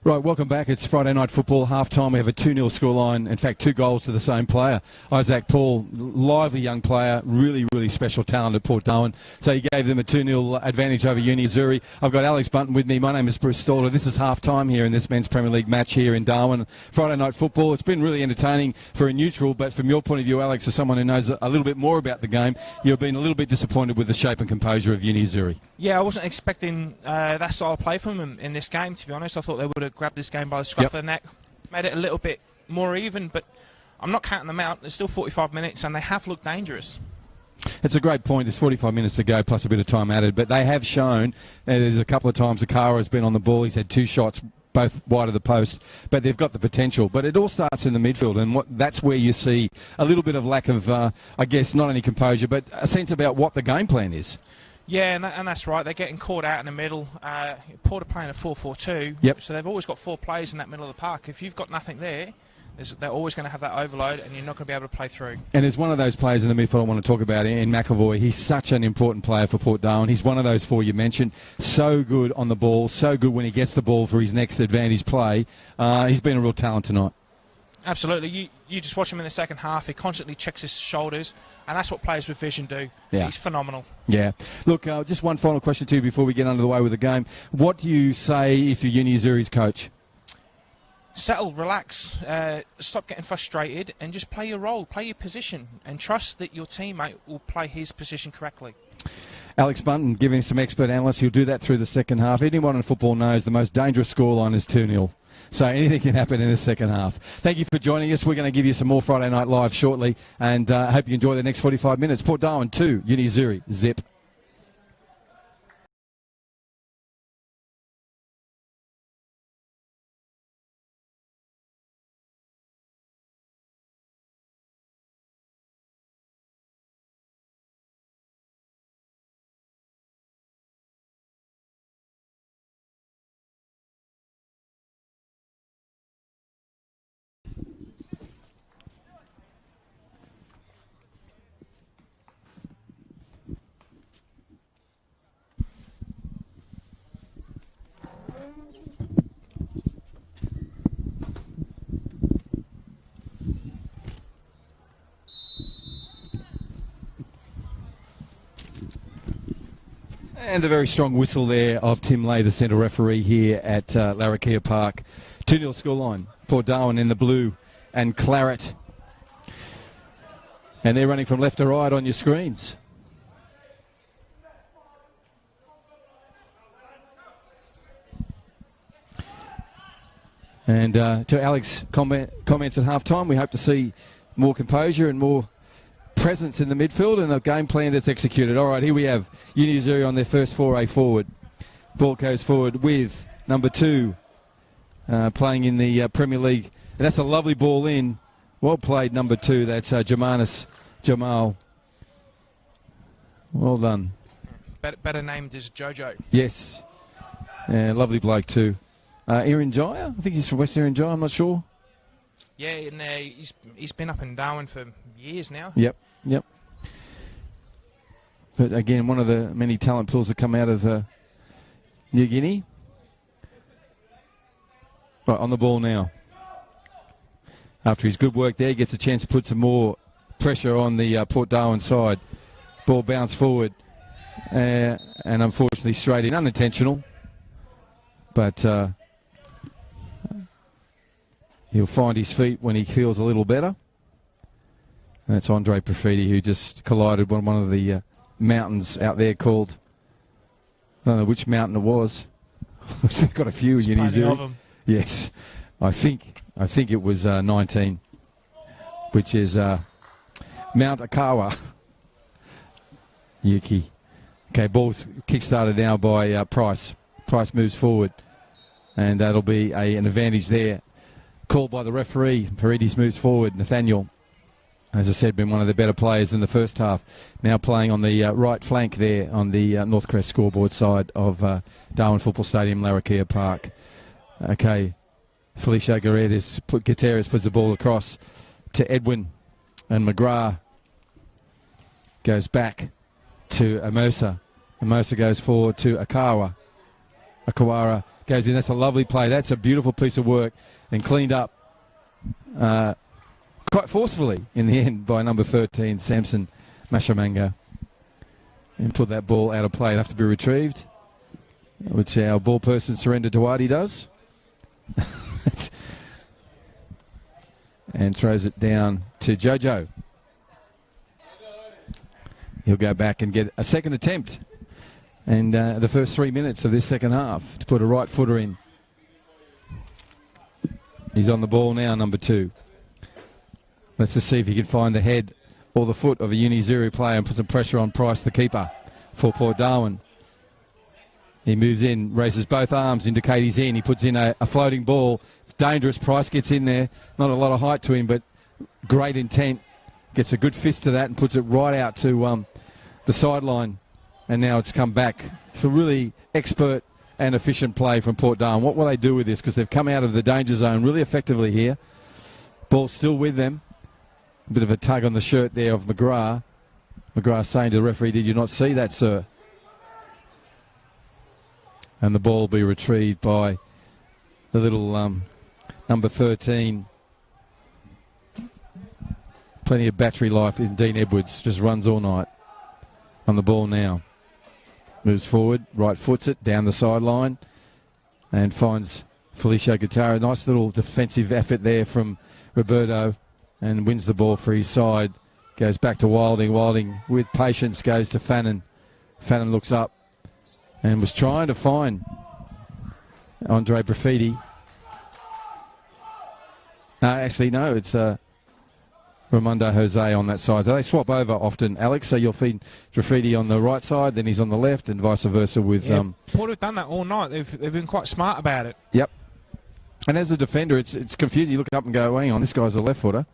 Right, welcome back. It's Friday Night Football, half-time. We have a 2-0 scoreline. In fact, 2 goals to the same player. Isaac Paul, lively young player, really, really special talent at Port Darwin. So he gave them a 2-0 advantage over Uni Azzurri. I've got Alex Bunton with me. My name is Bruce Stoller. This is half-time here in this Men's Premier League match here in Darwin. Friday Night Football. It's been really entertaining for a neutral, but from your point of view, Alex, as someone who knows a little bit more about the game, you've been a little bit disappointed with the shape and composure of Uni Azzurri. Yeah, I wasn't expecting that style of play from them in this game, to be honest. I thought they would have grabbed this game by the scruff of the neck, made it a little bit more even, but I'm not counting them out. There's still 45 minutes, and they have looked dangerous. It's a great point. There's 45 minutes to go, plus a bit of time added, but they have shown, and there's a couple of times Akara has been on the ball. He's had 2 shots, both wide of the post, but they've got the potential. But it all starts in the midfield, and that's where you see a little bit of lack of, I guess, not only composure, but a sense about what the game plan is. Yeah, and that's right. They're getting caught out in the middle. Port are playing a 4-4-2, so they've always got 4 players in that middle of the park. If you've got nothing there, they're always going to have that overload, and you're not going to be able to play through. And there's one of those players in the midfield I want to talk about in McAvoy. He's such an important player for Port Darwin. He's one of those 4 you mentioned. So good on the ball, so good when he gets the ball for his next advantage play. He's been a real talent tonight. Absolutely. You just watch him in the second half. He constantly checks his shoulders, and that's what players with vision do. Yeah. He's phenomenal. Yeah. Look, just one final question to you before we get under the way with the game. What do you say if you're Uni Azzurri's coach? Settle, relax, stop getting frustrated, and just play your role, play your position, and trust that your teammate will play his position correctly. Alex Bunton giving some expert analysis. He'll do that through the second half. Anyone in football knows the most dangerous scoreline is 2-0. So anything can happen in the second half. Thank you for joining us. We're going to give you some more Friday Night Live shortly, and I hope you enjoy the next 45 minutes. Port Darwin 2, Uni Azzurri 0. And the very strong whistle there of Tim Lay, the centre referee here at Larrakia Park. 2-0 scoreline. Port Darwin in the blue and claret. And they're running from left to right on your screens. And to Alex comments at half-time, we hope to see more composure and more presence in the midfield and a game plan that's executed. All right, here we have Uni Azzurri on their first foray forward. Ball goes forward with number 2 playing in the Premier League. And that's a lovely ball in. Well played, number 2. That's Jamal. Well done. Better named as Jojo. Yes. Lovely bloke too. Aaron Jaya? I think he's from West Aaron Jaya, I'm not sure. Yeah, and he's been up in Darwin for years now. Yep. But again, one of the many talent pools that come out of New Guinea. Right, on the ball now. After his good work there, he gets a chance to put some more pressure on the Port Darwin side. Ball bounced forward. And unfortunately straight in. Unintentional. But he'll find his feet when he feels a little better. And that's Andre Profiti, who just collided on one of the mountains out there called, I don't know which mountain it was. They've got a few in Uni Azzurri. Yes, I think it was 19, which is Mount Akawa. Yuki. Okay, ball's kick-started now by Price. Price moves forward, and that'll be an advantage there. Called by the referee. Paredes moves forward. Nathaniel, as I said, been one of the better players in the first half. Now playing on the right flank there on the Northcrest scoreboard side of Darwin Football Stadium, Larrakia Park. Okay, Felicio Gutierrez puts the ball across to Edwin, and McGrath goes back to Amosa. Amosa goes forward to Akawara. goes in. That's a lovely play. That's a beautiful piece of work and cleaned up quite forcefully in the end by number 13, Samson Mashamanga. And put that ball out of play. It'll have to be retrieved, which our ball person, Surrender Dawadi, does. And throws it down to Jojo. He'll go back and get a second attempt. And the first 3 minutes of this second half to put a right footer in. He's on the ball now, number 2. Let's just see if he can find the head or the foot of a Unizuri player and put some pressure on Price, the keeper, for Port Darwin. He moves in, raises both arms, indicate he's in. He puts in a floating ball. It's dangerous. Price gets in there. Not a lot of height to him, but great intent. Gets a good fist to that and puts it right out to the sideline. And now it's come back. It's a really expert and efficient play from Port Darwin. What will they do with this? Because they've come out of the danger zone really effectively here. Ball's still with them. A bit of a tug on the shirt there of McGrath. McGrath saying to the referee, "Did you not see that, sir?" And the ball will be retrieved by the little number 13. Plenty of battery life in Dean Edwards. Just runs all night on the ball now. Moves forward, right foots it, down the sideline, and finds Felicio Guitarra. Nice little defensive effort there from Roberto, and wins the ball for his side. Goes back to Wilding. Wilding, with patience, goes to Fannin. Fannin looks up and was trying to find Andre Graffiti. Actually, no, it's Raimondo Jose on that side. They swap over often, Alex, so you'll feed Graffiti on the right side, then he's on the left, and vice versa with... Port have done that all night. They've been quite smart about it. Yep. And as a defender, it's confusing. You look up and go, hang on, this guy's a left footer.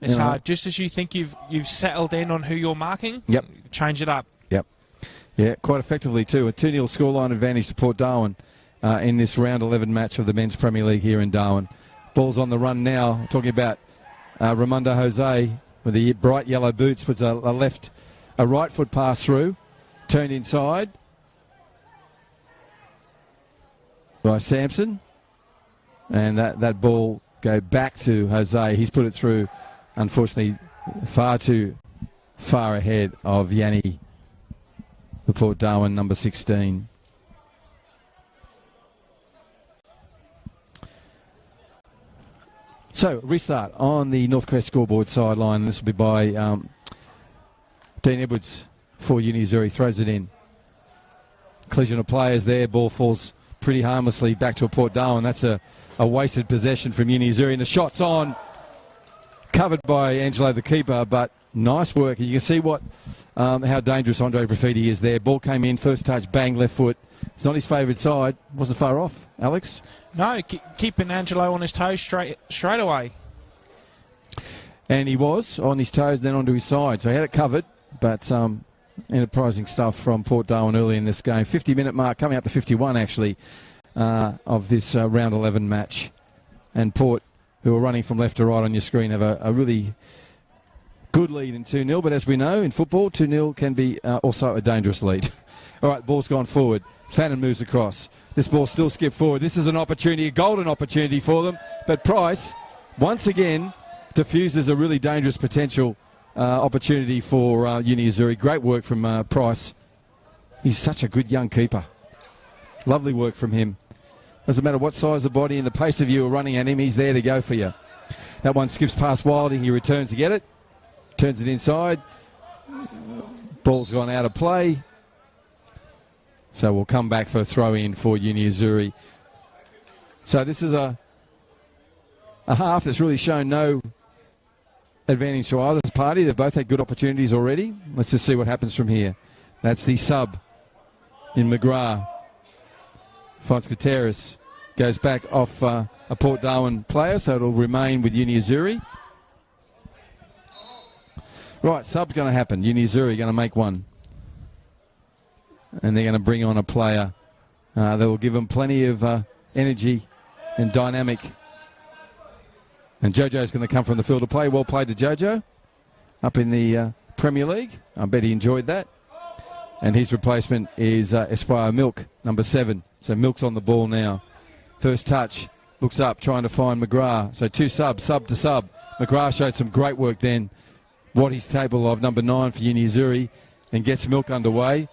It's hard. Just as you think you've settled in on who you're marking, yep, change it up. Yep. Yeah, quite effectively too. A 2-0 scoreline advantage to Port Darwin in this round 11 match of the Men's Premier League here in Darwin. Ball's on the run now. Talking about Raimondo Jose with the bright yellow boots, puts a right foot pass through, turned inside by Sampson, and that ball go back to Jose. He's put it through, unfortunately, far too far ahead of Yanni, the Port Darwin number 16. So, restart on the Northcrest scoreboard sideline. This will be by Dean Edwards for Unizuri. Throws it in. Collision of players there. Ball falls pretty harmlessly back to a Port Darwin. That's a wasted possession from Unizuri. And the shot's on. Covered by Angelo, the keeper, but nice work. You can see how dangerous Andre Graffiti is there. Ball came in, first touch, bang, left foot. It's not his favourite side. Wasn't far off, Alex. No, keeping Angelo on his toes straight away. And he was on his toes, then onto his side. So he had it covered, but enterprising stuff from Port Darwin early in this game. 50-minute mark, coming up to 51, actually, of this round 11 match. And Port, who are running from left to right on your screen, have a really good lead in 2-0. But as we know, in football, 2-0 can be also a dangerous lead. All right, ball's gone forward. Fannin moves across. This ball still skipped forward. This is an opportunity, a golden opportunity for them. But Price, once again, diffuses a really dangerous potential opportunity for Unizuri. Great work from Price. He's such a good young keeper. Lovely work from him. Doesn't matter what size of body and the pace of you are running at him, he's there to go for you. That one skips past Wilding. He returns to get it. Turns it inside. Ball's gone out of play. So we'll come back for a throw-in for Unizuri. So this is a half that's really shown no advantage to either party. They've both had good opportunities already. Let's just see what happens from here. That's the sub in McGrath. Finds Gutierrez. Goes back off a Port Darwin player, so it'll remain with Unizuri. Right, sub's going to happen. Unizuri going to make one. And they're going to bring on a player that will give them plenty of energy and dynamic. And Jojo's going to come from the field of play. Well played to Jojo up in the Premier League. I bet he enjoyed that. And his replacement is Esquire Milk, number 7. So Milk's on the ball now. First touch. Looks up, trying to find McGrath. So 2 subs, sub to sub. McGrath showed some great work then. What he's capable of, number 9 for Uni Azzurri, and gets Milk underway.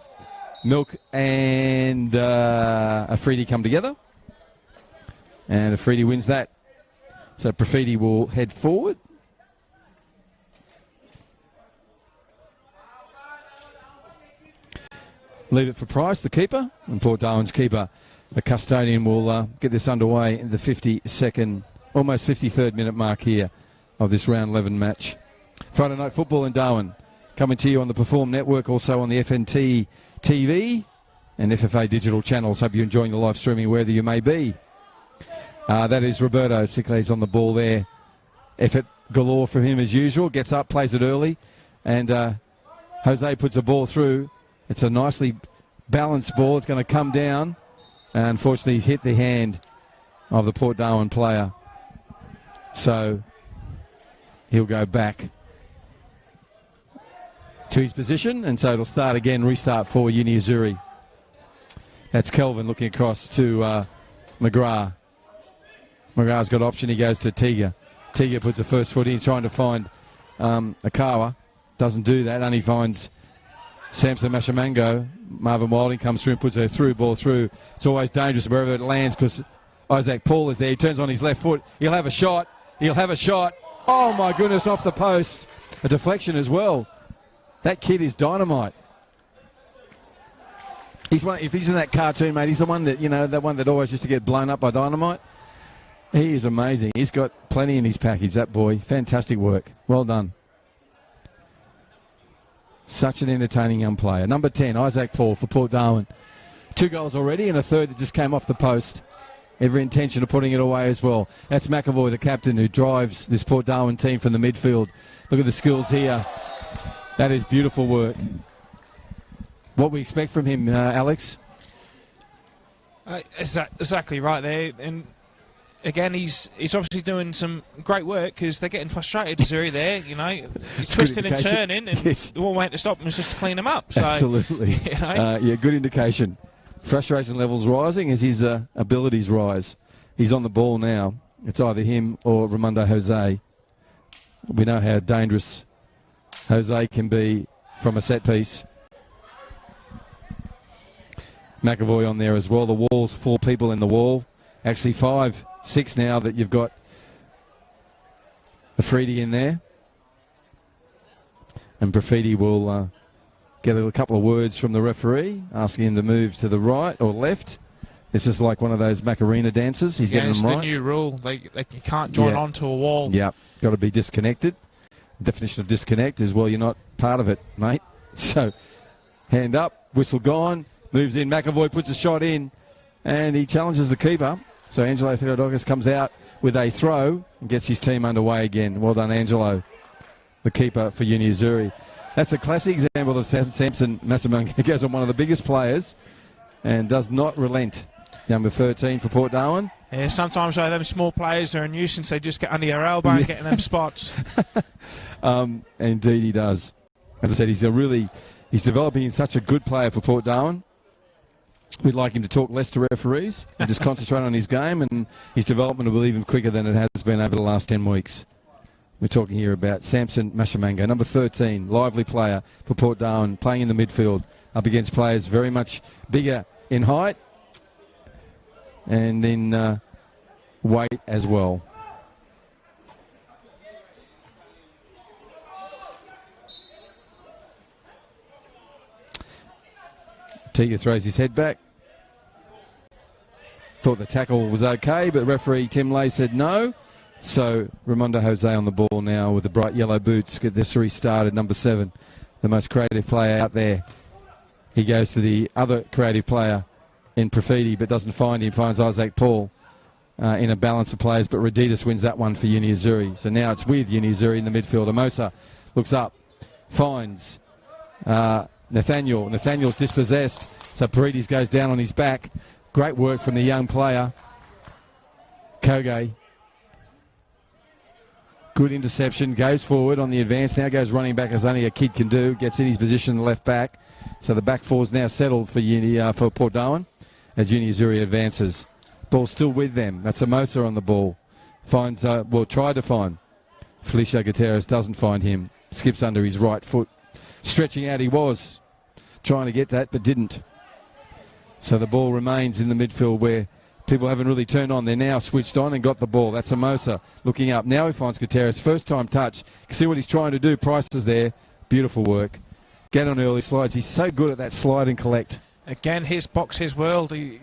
Milk and Afridi come together. And Afridi wins that. So Profiti will head forward. Leave it for Price, the keeper. And Port Darwin's keeper, the custodian, will get this underway in the 52nd, almost 53rd minute mark here of this round 11 match. Friday night football in Darwin, coming to you on the Perform Network, also on the FNT TV and FFA digital channels. Hope you're enjoying the live streaming wherever you may be. That is Roberto Sicles on the ball there. Effort galore from him as usual. Gets up, plays it early, and Jose puts a ball through. It's a nicely balanced ball. It's going to come down, and unfortunately hit the hand of the Port Darwin player. So he'll go back to his position, and so it'll start again, restart for Uni Azzurri. That's Kelvin looking across to McGrath. McGrath's got option, he goes to Tiga. Tiga puts the first foot in, trying to find Akawa. Doesn't do that, only finds Samson Mashamango. Marvin Wilding comes through and puts a through ball through. It's always dangerous wherever it lands because Isaac Paul is there. He turns on his left foot. He'll have a shot. He'll have a shot. Oh my goodness, off the post. A deflection as well. That kid is dynamite. If he's in that cartoon, mate, he's the one that, that one that always used to get blown up by dynamite. He is amazing. He's got plenty in his package, that boy. Fantastic work. Well done. Such an entertaining young player. Number 10, Isaac Paul for Port Darwin. 2 goals already and a third that just came off the post. Every intention of putting it away as well. That's McAvoy, the captain, who drives this Port Darwin team from the midfield. Look at the skills here. That is beautiful work. What we expect from him, Alex? Exactly right there. And again, he's obviously doing some great work because they're getting frustrated, Azzurri there. He's twisting and turning, and yes. The one way to stop him is just to clean him up. So, absolutely. Yeah, good indication. Frustration levels rising as his abilities rise. He's on the ball now. It's either him or Ramondo Jose. We know how dangerous Jose can be from a set piece. McAvoy on there as well. The wall's 4 people in the wall. Actually 5, 6 now that you've got Afridi in there. And Profiti will get a couple of words from the referee, asking him to move to the right or left. This is like one of those Macarena dances. He's getting them right. It's the new rule. You can't join onto a wall. Yeah, got to be disconnected. Definition of disconnect is, well, you're not part of it, mate. So, hand up, whistle gone, moves in. McAvoy puts a shot in, and he challenges the keeper. So Angelo Theodokis comes out with a throw and gets his team underway again. Well done, Angelo, the keeper for Uni Azzurri. That's a classic example of Samson Massamunga. He goes on one of the biggest players and does not relent. Number 13 for Port Darwin. Yeah, sometimes them small players are a nuisance. They just get under your elbow and get in them spots. Indeed he does. As I said, he's developing into such a good player for Port Darwin. We'd like him to talk less to referees and just concentrate on his game, and his development will be even quicker than it has been over the last 10 weeks. We're talking here about Samson Mashamango, number 13, lively player for Port Darwin, playing in the midfield up against players very much bigger in height and in weight as well. Tiga throws his head back. Thought the tackle was okay, but referee Tim Lay said no. So Ramondo Jose on the ball now with the bright yellow boots. Get this restarted, number 7, the most creative player out there. He goes to the other creative player in Profiti, but doesn't find him. Finds Isaac Paul in a balance of players, but Rd11 wins that one for Uni Azzurri. So now it's with Uni Azzurri in the midfield. Amosa looks up, finds Nathaniel. Nathaniel's dispossessed, so Paredes goes down on his back. Great work from the young player, Koge. Good interception, goes forward on the advance, now goes running back as only a kid can do, gets in his position left back. So the back four's now settled for Port Darwin as Uni Azzurri advances. Ball still with them. That's Amosa on the ball. Finds, tried to find. Felicio Gutierrez doesn't find him. Skips under his right foot. Stretching out he was. Trying to get that, but didn't. So the ball remains in the midfield where people haven't really turned on. They're now switched on and got the ball. That's Amosa looking up. Now he finds Gutierrez. First time touch. You can see what he's trying to do. Price is there. Beautiful work. Get on early slides. He's so good at that slide and collect. Again, his box, his world. The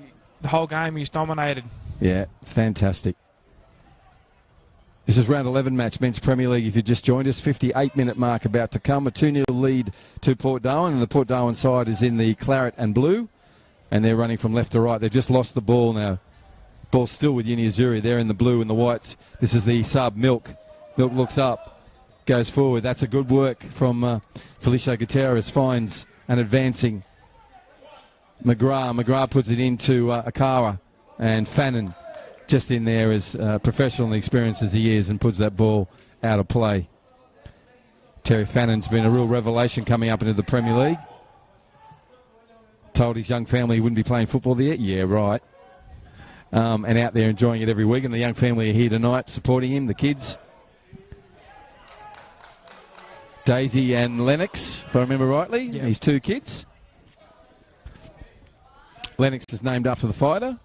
whole game he's dominated. Yeah, fantastic. This is round 11 match, Men's Premier League. If you just joined us, 58-minute mark about to come. A 2-0 lead to Port Darwin, and the Port Darwin side is in the claret and blue, and they're running from left to right. They've just lost the ball now. Ball still with Uni Azzurri. They're in the blue and the whites. This is the sub, Milk. Milk looks up, goes forward. That's a good work from Felicio Gutierrez. Finds an advancing McGrath. McGrath puts it into Akara, and Fannin just in there as professional and experienced as he is, and puts that ball out of play. Terry Fannin's been a real revelation coming up into the Premier League. Told his young family he wouldn't be playing football there. Yeah, right. And out there enjoying it every week. And the young family are here tonight supporting him, the kids. Daisy and Lennox, if I remember rightly. Yep. His two kids. Lennox is named after the fighter.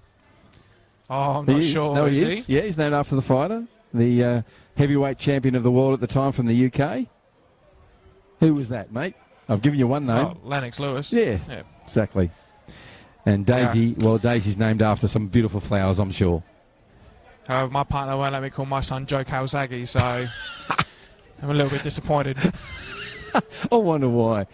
Oh, I'm not sure. No, he is is. Yeah, he's named after the fighter. The heavyweight champion of the world at the time from the UK. Who was that, mate? I've given you one name. Oh, Lennox Lewis. Yeah, exactly. And Daisy, well, Daisy's named after some beautiful flowers, I'm sure. However, my partner won't let me call my son Joe Calzaghe, so I'm a little bit disappointed. I wonder why.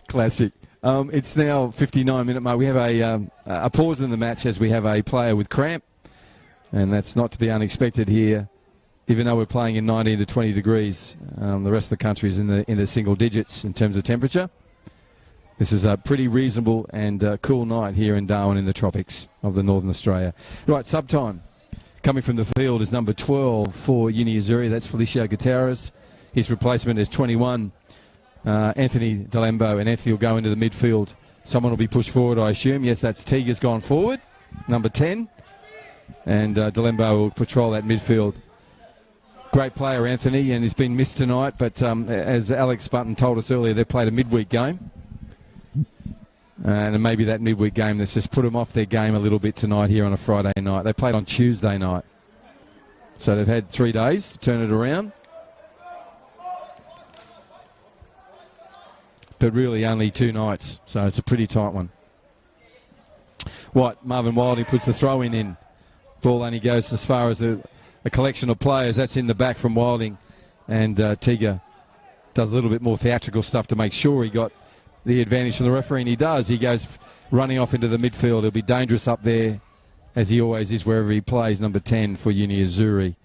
Classic. It's now 59-minute mark. We have a pause in the match as we have a player with cramp, and that's not to be unexpected here. Even though we're playing in 19 to 20 degrees, the rest of the country is in the single digits in terms of temperature. This is a pretty reasonable and cool night here in Darwin in the tropics of the Northern Australia. Right, sub-time. Coming from the field is number 12 for Uni Azzurri. That's Felicio Gutierrez. His replacement is 21, Anthony Delembo, and Anthony will go into the midfield. Someone will be pushed forward, I assume. Yes, that's Teague's gone forward, number 10. And Delembo will patrol that midfield. Great player, Anthony, and he's been missed tonight. But as Alex Button told us earlier, they've played a midweek game. And maybe that midweek game that's just put them off their game a little bit tonight here on a Friday night. They played on Tuesday night. So they've had 3 days to turn it around. But really only 2 nights, so it's a pretty tight one. Marvin Wilding puts the throw in. Ball only goes as far as a collection of players. That's in the back from Wilding. And Tiga does a little bit more theatrical stuff to make sure he got the advantage from the referee, and he does. He goes running off into the midfield. He'll be dangerous up there, as he always is wherever he plays, number 10 for Uni Azzurri.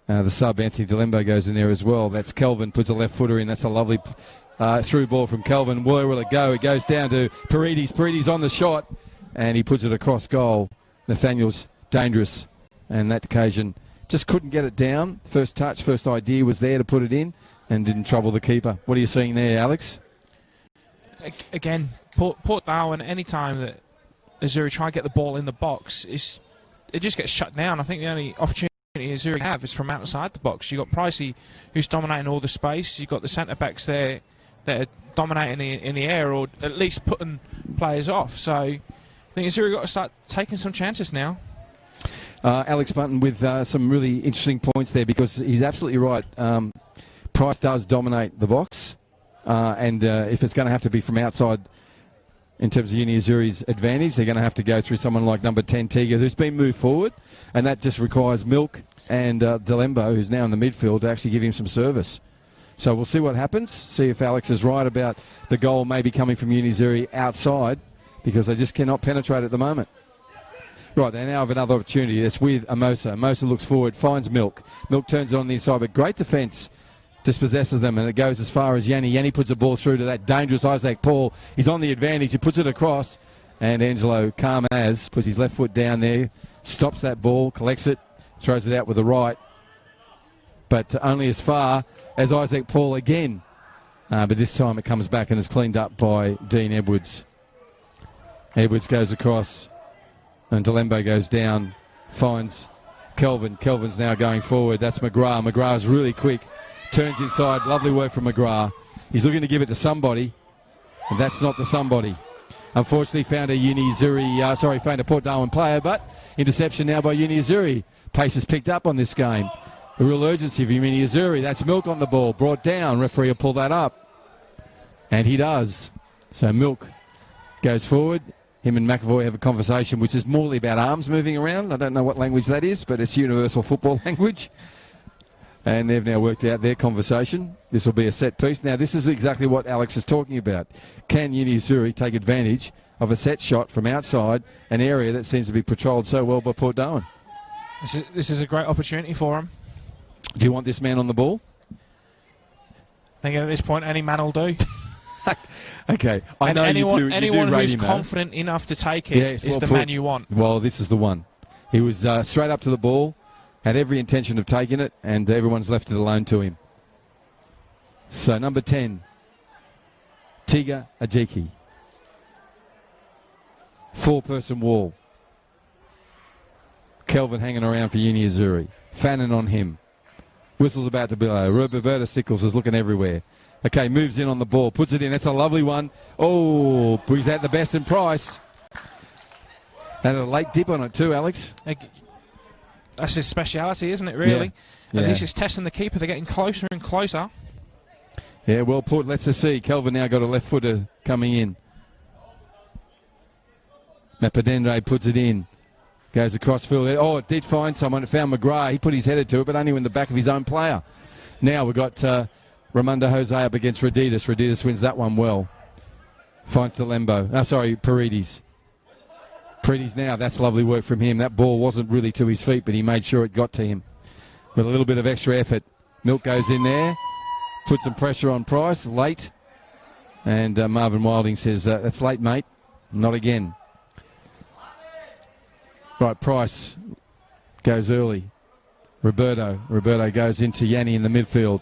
The sub, Anthony Delembo, goes in there as well. That's Kelvin, puts a left footer in. That's a lovely through ball from Kelvin. Where will it go? It goes down to Paredes. Paredes on the shot, and he puts it across goal. Nathaniel's dangerous, and that occasion just couldn't get it down. First touch, first idea was there to put it in, and didn't trouble the keeper. What are you seeing there, Alex? Again, Port Darwin, any time that Azzurri try to get the ball in the box, it just gets shut down. I think the only opportunity Azzurri have is from outside the box. You've got Pricey, who's dominating all the space. You've got the centre-backs there that are dominating in the air, or at least putting players off. So I think Azzurri got to start taking some chances now. Alex Button with some really interesting points there, because he's absolutely right. Price does dominate the box. And if it's going to have to be from outside in terms of Uni Azzurri's advantage, they're going to have to go through someone like number 10, Tiga, who's been moved forward. And that just requires Milk and Delembo, who's now in the midfield, to actually give him some service. So we'll see what happens, see if Alex is right about the goal maybe coming from Uni Azzurri outside, because they just cannot penetrate at the moment. Right, they now have another opportunity. It's with Amosa. Amosa looks forward, finds Milk. Milk turns it on the inside, but great defence. Dispossesses them, and it goes as far as Yanni. Yanni puts a ball through to that dangerous Isaac Paul. He's on the advantage. He puts it across, and Angelo Carmaz puts his left foot down there, stops that ball, collects it, throws it out with the right, but only as far as Isaac Paul again. But this time it comes back and is cleaned up by Dean Edwards. Edwards goes across And Delembo goes down, finds Kelvin. Kelvin's now going forward. That's McGrath. McGrath's really quick. Turns inside. Lovely work from McGrath. He's looking to give it to somebody, and that's not the somebody. Unfortunately, found a Port Darwin player, but interception now by Uni Azzurri. Pace is picked up on this game. A real urgency for Uni Azzurri. That's Milk on the ball. Brought down. Referee will pull that up. And he does. So Milk goes forward. Him and McAvoy have a conversation which is morely about arms moving around. I don't know what language that is, but it's universal football language. And they've now worked out their conversation. This will be a set piece. Now, this is exactly what Alex is talking about. Can Uni Azzurri take advantage of a set shot from outside an area that seems to be patrolled so well by Port Darwin? This is a great opportunity for him. Do you want this man on the ball? I think at this point, any man will do. Okay, I know anyone who's confident enough to take it is the man you want. Well, this is the one. He was straight up to the ball, had every intention of taking it, and everyone's left it alone to him. So number 10, Tiga Ajiki. 4-person wall. Kelvin hanging around for Uni Azzurri. Fannin on him. Whistle's about to blow. Roberta Sickles is looking everywhere. Okay, moves in on the ball, puts it in. That's a lovely one. Oh, he's at the best in price. And a late dip on it too, Alex. That's his speciality, isn't it, really? Yeah. At least it's testing the keeper. They're getting closer and closer. Yeah, well put. Let's just see. Kelvin now got a left footer coming in. Mapadendre puts it in. Goes across field. Oh, it did find someone. It found McGrath. He put his header to it, but only in the back of his own player. Now we've got Ramondo Jose up against Rd11. Rd11 wins that one well. Finds Delembo. Paredes. Paredes now. That's lovely work from him. That ball wasn't really to his feet, but he made sure it got to him. With a little bit of extra effort. Milk goes in there. Puts some pressure on Price. Late. And Marvin Wilding says, that's late, mate. Not again. Right, Price goes early. Roberto goes into Yanni in the midfield.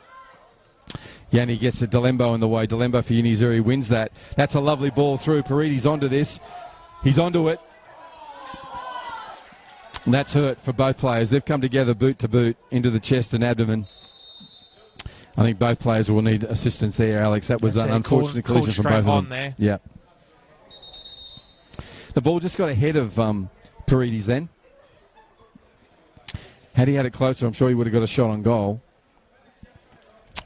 Yanni gets to Delembo in the way. Delembo for Uni Azzurri wins that. That's a lovely ball through. Paredes onto this. He's onto it. And that's hurt for both players. They've come together boot to boot into the chest and abdomen. I think both players will need assistance there, Alex. That was an unfortunate collision from both of them. There. Yeah. The ball just got ahead of Paredes then. Had he had it closer, I'm sure he would have got a shot on goal.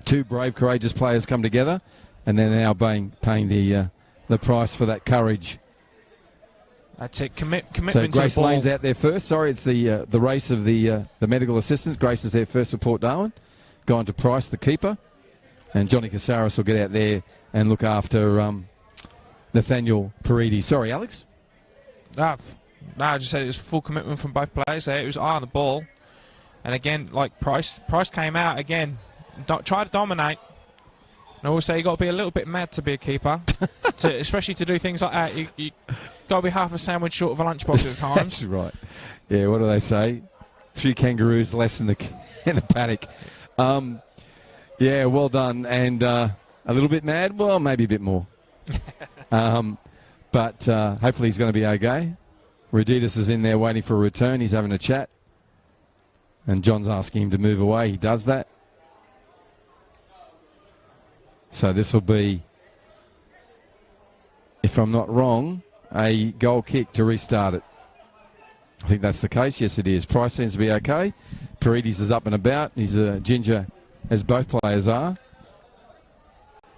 Two brave, courageous players come together, and they're now paying the price for that courage. That's it. Commitment so to Grace the ball. Lane's out there first. Sorry, it's the race of the medical assistants. Grace is there first for Port Darwin. Going to Price, the keeper. And Johnny Casares will get out there and look after Nathaniel Paredes. Sorry, Alex? No, I just said it was full commitment from both players there. It was eye on the ball. And again, like Price came out again. Try to dominate. And I always say you've got to be a little bit mad to be a keeper, especially to do things like that. You got to be half a sandwich short of a lunchbox at times. That's right. Yeah, what do they say? 3 kangaroos less in the paddock. Yeah, well done. And a little bit mad? Well, maybe a bit more. But hopefully he's going to be okay. Rd11 is in there waiting for a return. He's having a chat. And John's asking him to move away. He does that. So this will be, if I'm not wrong, a goal kick to restart it. I think that's the case. Yes, it is. Price seems to be okay. Paredes is up and about. He's a ginger, as both players are.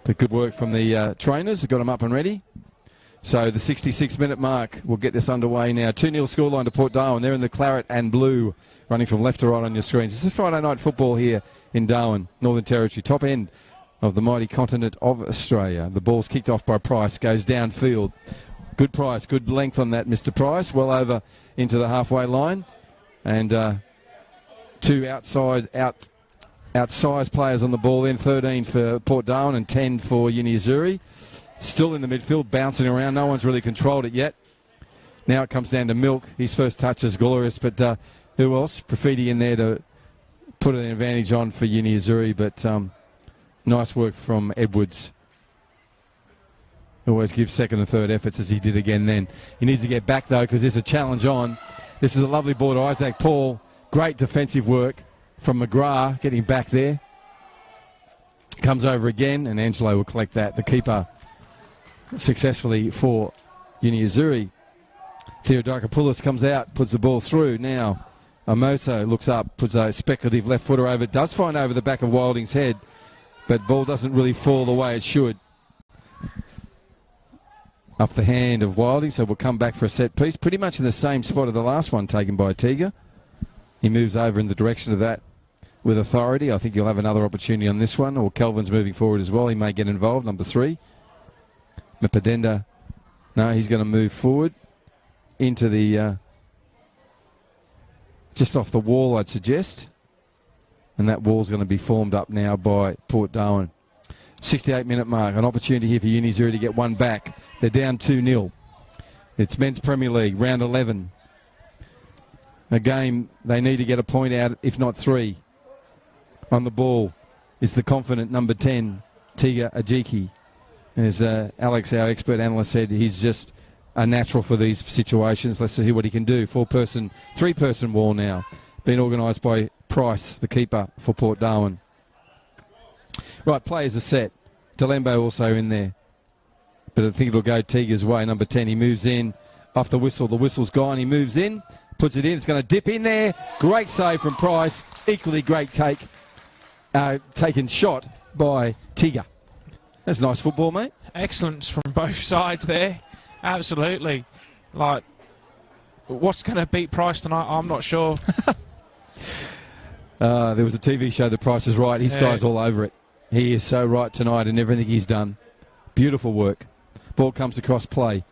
But good work from the trainers. Got him up and ready. So the 66-minute mark will get this underway now. 2-0 scoreline to Port Darwin. They're in the claret and blue, running from left to right on your screens. This is Friday night football here in Darwin, Northern Territory, top end of the mighty continent of Australia. The ball's kicked off by Price, goes downfield. Good Price, good length on that, Mr. Price. Well over into the halfway line. And 2 outsized players on the ball then, 13 for Port Darwin and 10 for Uni Azzurri. Still in the midfield, bouncing around. No one's really controlled it yet. Now it comes down to Milk. His first touch is glorious, but who else? Profiti in there to put an advantage on for Uni Azzurri, but nice work from Edwards. Always gives second and third efforts, as he did again then. He needs to get back, though, because there's a challenge on. This is a lovely ball to Isaac Paul. Great defensive work from McGrath, getting back there. Comes over again, and Angelo will collect that. The keeper successfully for Uni Azzurri. Theodokopoulos comes out, puts the ball through. Now, Amoso looks up, puts a speculative left footer over. Does find over the back of Wilding's head, but ball doesn't really fall the way it should. Off the hand of Wilding, so we'll come back for a set piece. Pretty much in the same spot of the last one taken by Tiga. He moves over in the direction of that with authority. I think he'll have another opportunity on this one, or Kelvin's moving forward as well. He may get involved, number 3. Mpadenda, no, he's going to move forward into the, just off the wall, I'd suggest. And that wall's going to be formed up now by Port Darwin. 68-minute mark, an opportunity here for Uni Azzurri to get one back. They're down 2-0. It's Men's Premier League, round 11. A game they need to get a point out, if not 3. On the ball is the confident number 10, Tiga Ajiki. As Alex, our expert analyst, said, he's just a natural for these situations. Let's see what he can do. 4-person, 3-person wall now. Being organised by Price, the keeper for Port Darwin. Right, players are set. Delembo also in there. But I think it'll go Tiga's way. Number 10, he moves in off the whistle. The whistle's gone. He moves in, puts it in. It's going to dip in there. Great save from Price. Equally great taken shot by Tiga. That's nice football, mate. Excellence from both sides there. Absolutely. Like, what's going to beat Price tonight? I'm not sure. There was a TV show, The Price is Right. His guy's all over it. He is so right tonight in everything he's done. Beautiful work. Ball comes across play.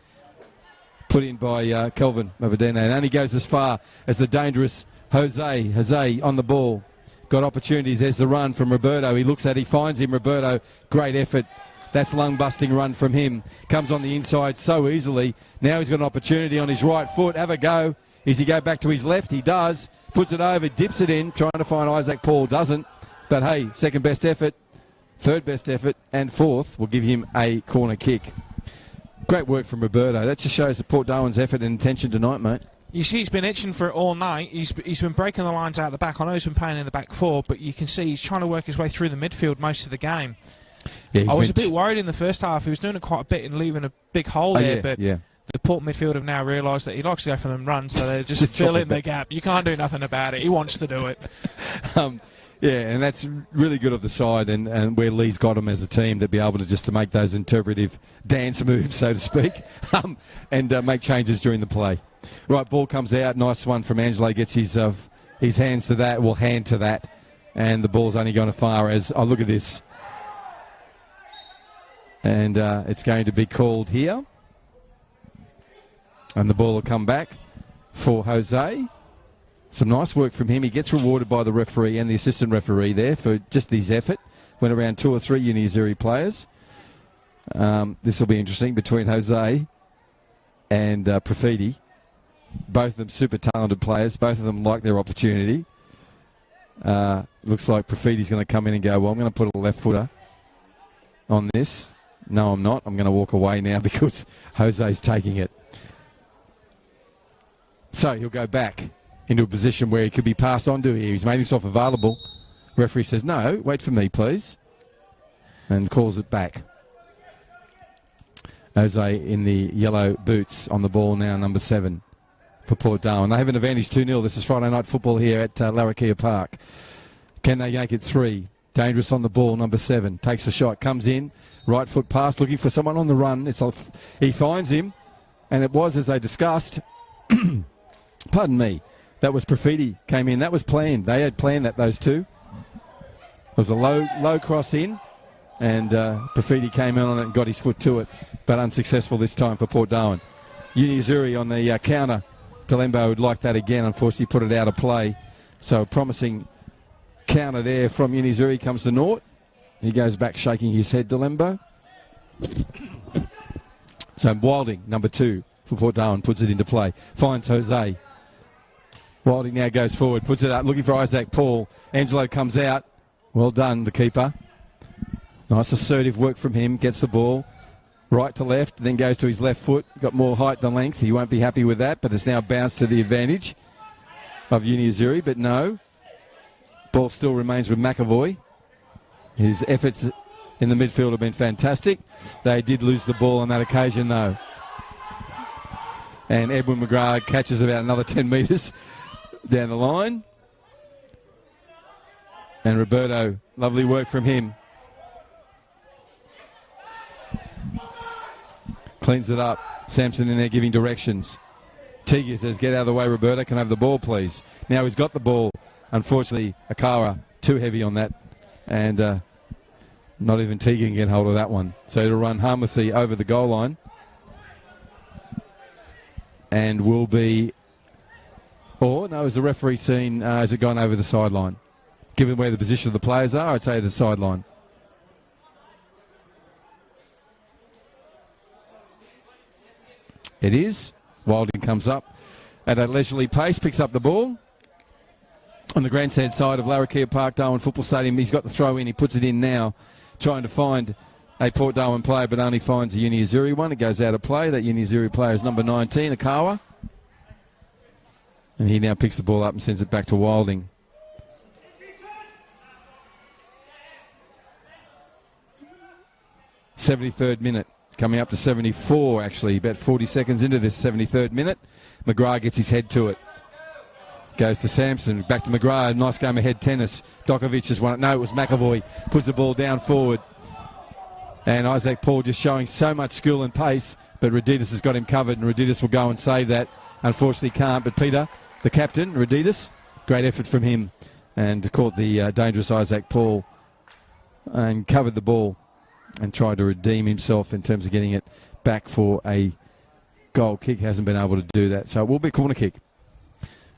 Put in by Kelvin Mavadena. And only goes as far as the dangerous Jose. Jose on the ball. Got opportunities. There's the run from Roberto. He looks at it. He finds him. Roberto, great effort. That's lung-busting run from him. Comes on the inside so easily. Now he's got an opportunity on his right foot. Have a go. Does he go back to his left? He does. Puts it over. Dips it in. Trying to find Isaac Paul. Doesn't. But hey, second best effort. Third best effort. And fourth will give him a corner kick. Great work from Roberto. That just shows the Port Darwin's effort and intention tonight, mate. You see, he's been itching for it all night. He's been breaking the lines out the back. I know he's been playing in the back 4, but you can see he's trying to work his way through the midfield most of the game. Yeah, I was a bit worried in the first half. He was doing it quite a bit and leaving a big hole there, but the Port midfield have now realised that he likes to go for them runs, so they just fill in the gap. You can't do nothing about it. He wants to do it. Yeah, and that's really good of the side, and where Lee's got him as a team to be able to make those interpretive dance moves, so to speak, and make changes during the play. Right, ball comes out. Nice one from Angelo. Gets his hands to that, hand to that, and the ball's only gone as far as, oh, look at this. And it's going to be called here. And the ball will come back for Jose. Some nice work from him. He gets rewarded by the referee and the assistant referee there for just his effort. Went around 2 or 3 Uni Azzurri players. This will be interesting between Jose and Profiti. Both of them super talented players. Both of them like their opportunity. Looks like Profiti's going to come in and go, well, I'm going to put a left footer on this. No, I'm not. I'm going to walk away now because Jose's taking it. So he'll go back into a position where he could be passed on to here. He's made himself available. Referee says, no, wait for me, please. And calls it back. Jose in the yellow boots on the ball now, number 7 for Port Darwin. They have an advantage 2-0. This is Friday night football here at Larrakia Park. Can they yank it 3? Dangerous on the ball, number 7. Takes a shot, comes in. Right foot pass, looking for someone on the run. He finds him. And it was, as they discussed, pardon me, that was Profiti came in. That was planned. They had planned that, those two. It was a low cross in, and Profiti came in on it and got his foot to it, but unsuccessful this time for Port Darwin. Uni Azzurri on the counter. Delembo would like that again. Unfortunately, put it out of play. So a promising counter there from Uni Azzurri comes to naught. He goes back shaking his head, Delembo. So Wilding, number 2 for Port Darwin, puts it into play. Finds Jose. Wilding now goes forward, puts it up, looking for Isaac Paul. Angelo comes out. Well done, the keeper. Nice assertive work from him. Gets the ball. right to left, then goes to his left foot. Got more height than length. He won't be happy with that, but it's now bounced to the advantage of Uni Azzurri, but no. Ball still remains with McAvoy. His efforts in the midfield have been fantastic. They did lose the ball on that occasion, though. And Edwin McGrath catches about another 10 metres down the line. And Roberto, lovely work from him. Cleans it up. Sampson in there giving directions. Teague says, get out of the way, Roberto. Can I have the ball, please? Now he's got the ball. Unfortunately, Akara, too heavy on that. And not even Teague can get hold of that one. So it'll run harmlessly over the goal line. And will be... Or, no, has the referee seen... has it gone over the sideline? Given where the position of the players are, I'd say the sideline. It is. Wilding comes up at a leisurely pace, picks up the ball. On the grandstand side of Larrakia Park, Darwin Football Stadium, he's got the throw in, he puts it in now, trying to find a Port Darwin player, but only finds a Uni Azzurri one. It goes out of play. That Uni Azzurri player is number 19, Akawa. And he now picks the ball up and sends it back to Wilding. '73rd minute, coming up to 74 actually, about 40 seconds into this 73rd minute. McGrath gets his head to it. Goes to Sampson, back to McGrath, nice game of head tennis. Dokovic just won it. No, it was McAvoy. Puts the ball down forward. And Isaac Paul just showing so much skill and pace, but Raditis has got him covered, and Raditis will go and save that. Unfortunately can't, but Peter, the captain, Raditis, great effort from him, and caught the dangerous Isaac Paul and covered the ball and tried to redeem himself in terms of getting it back for a goal kick. Hasn't been able to do that, so it will be a corner kick.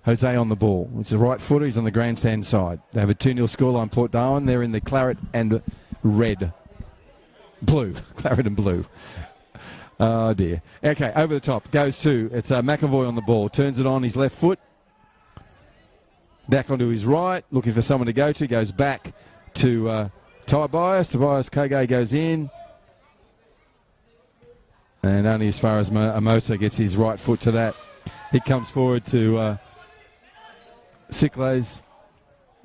Jose on the ball. It's a right footer. He's on the grandstand side. They have a 2-0 scoreline, Port Darwin. They're in the claret and red. Blue. Claret and blue. Oh, dear. Okay, over the top. Goes to, it's McAvoy on the ball. Turns it on his left foot. Back onto his right. Looking for someone to go to. Goes back to Tobias. Tobias Koge goes in. And only as far as Amosa gets his right foot to that. He comes forward to Sikles,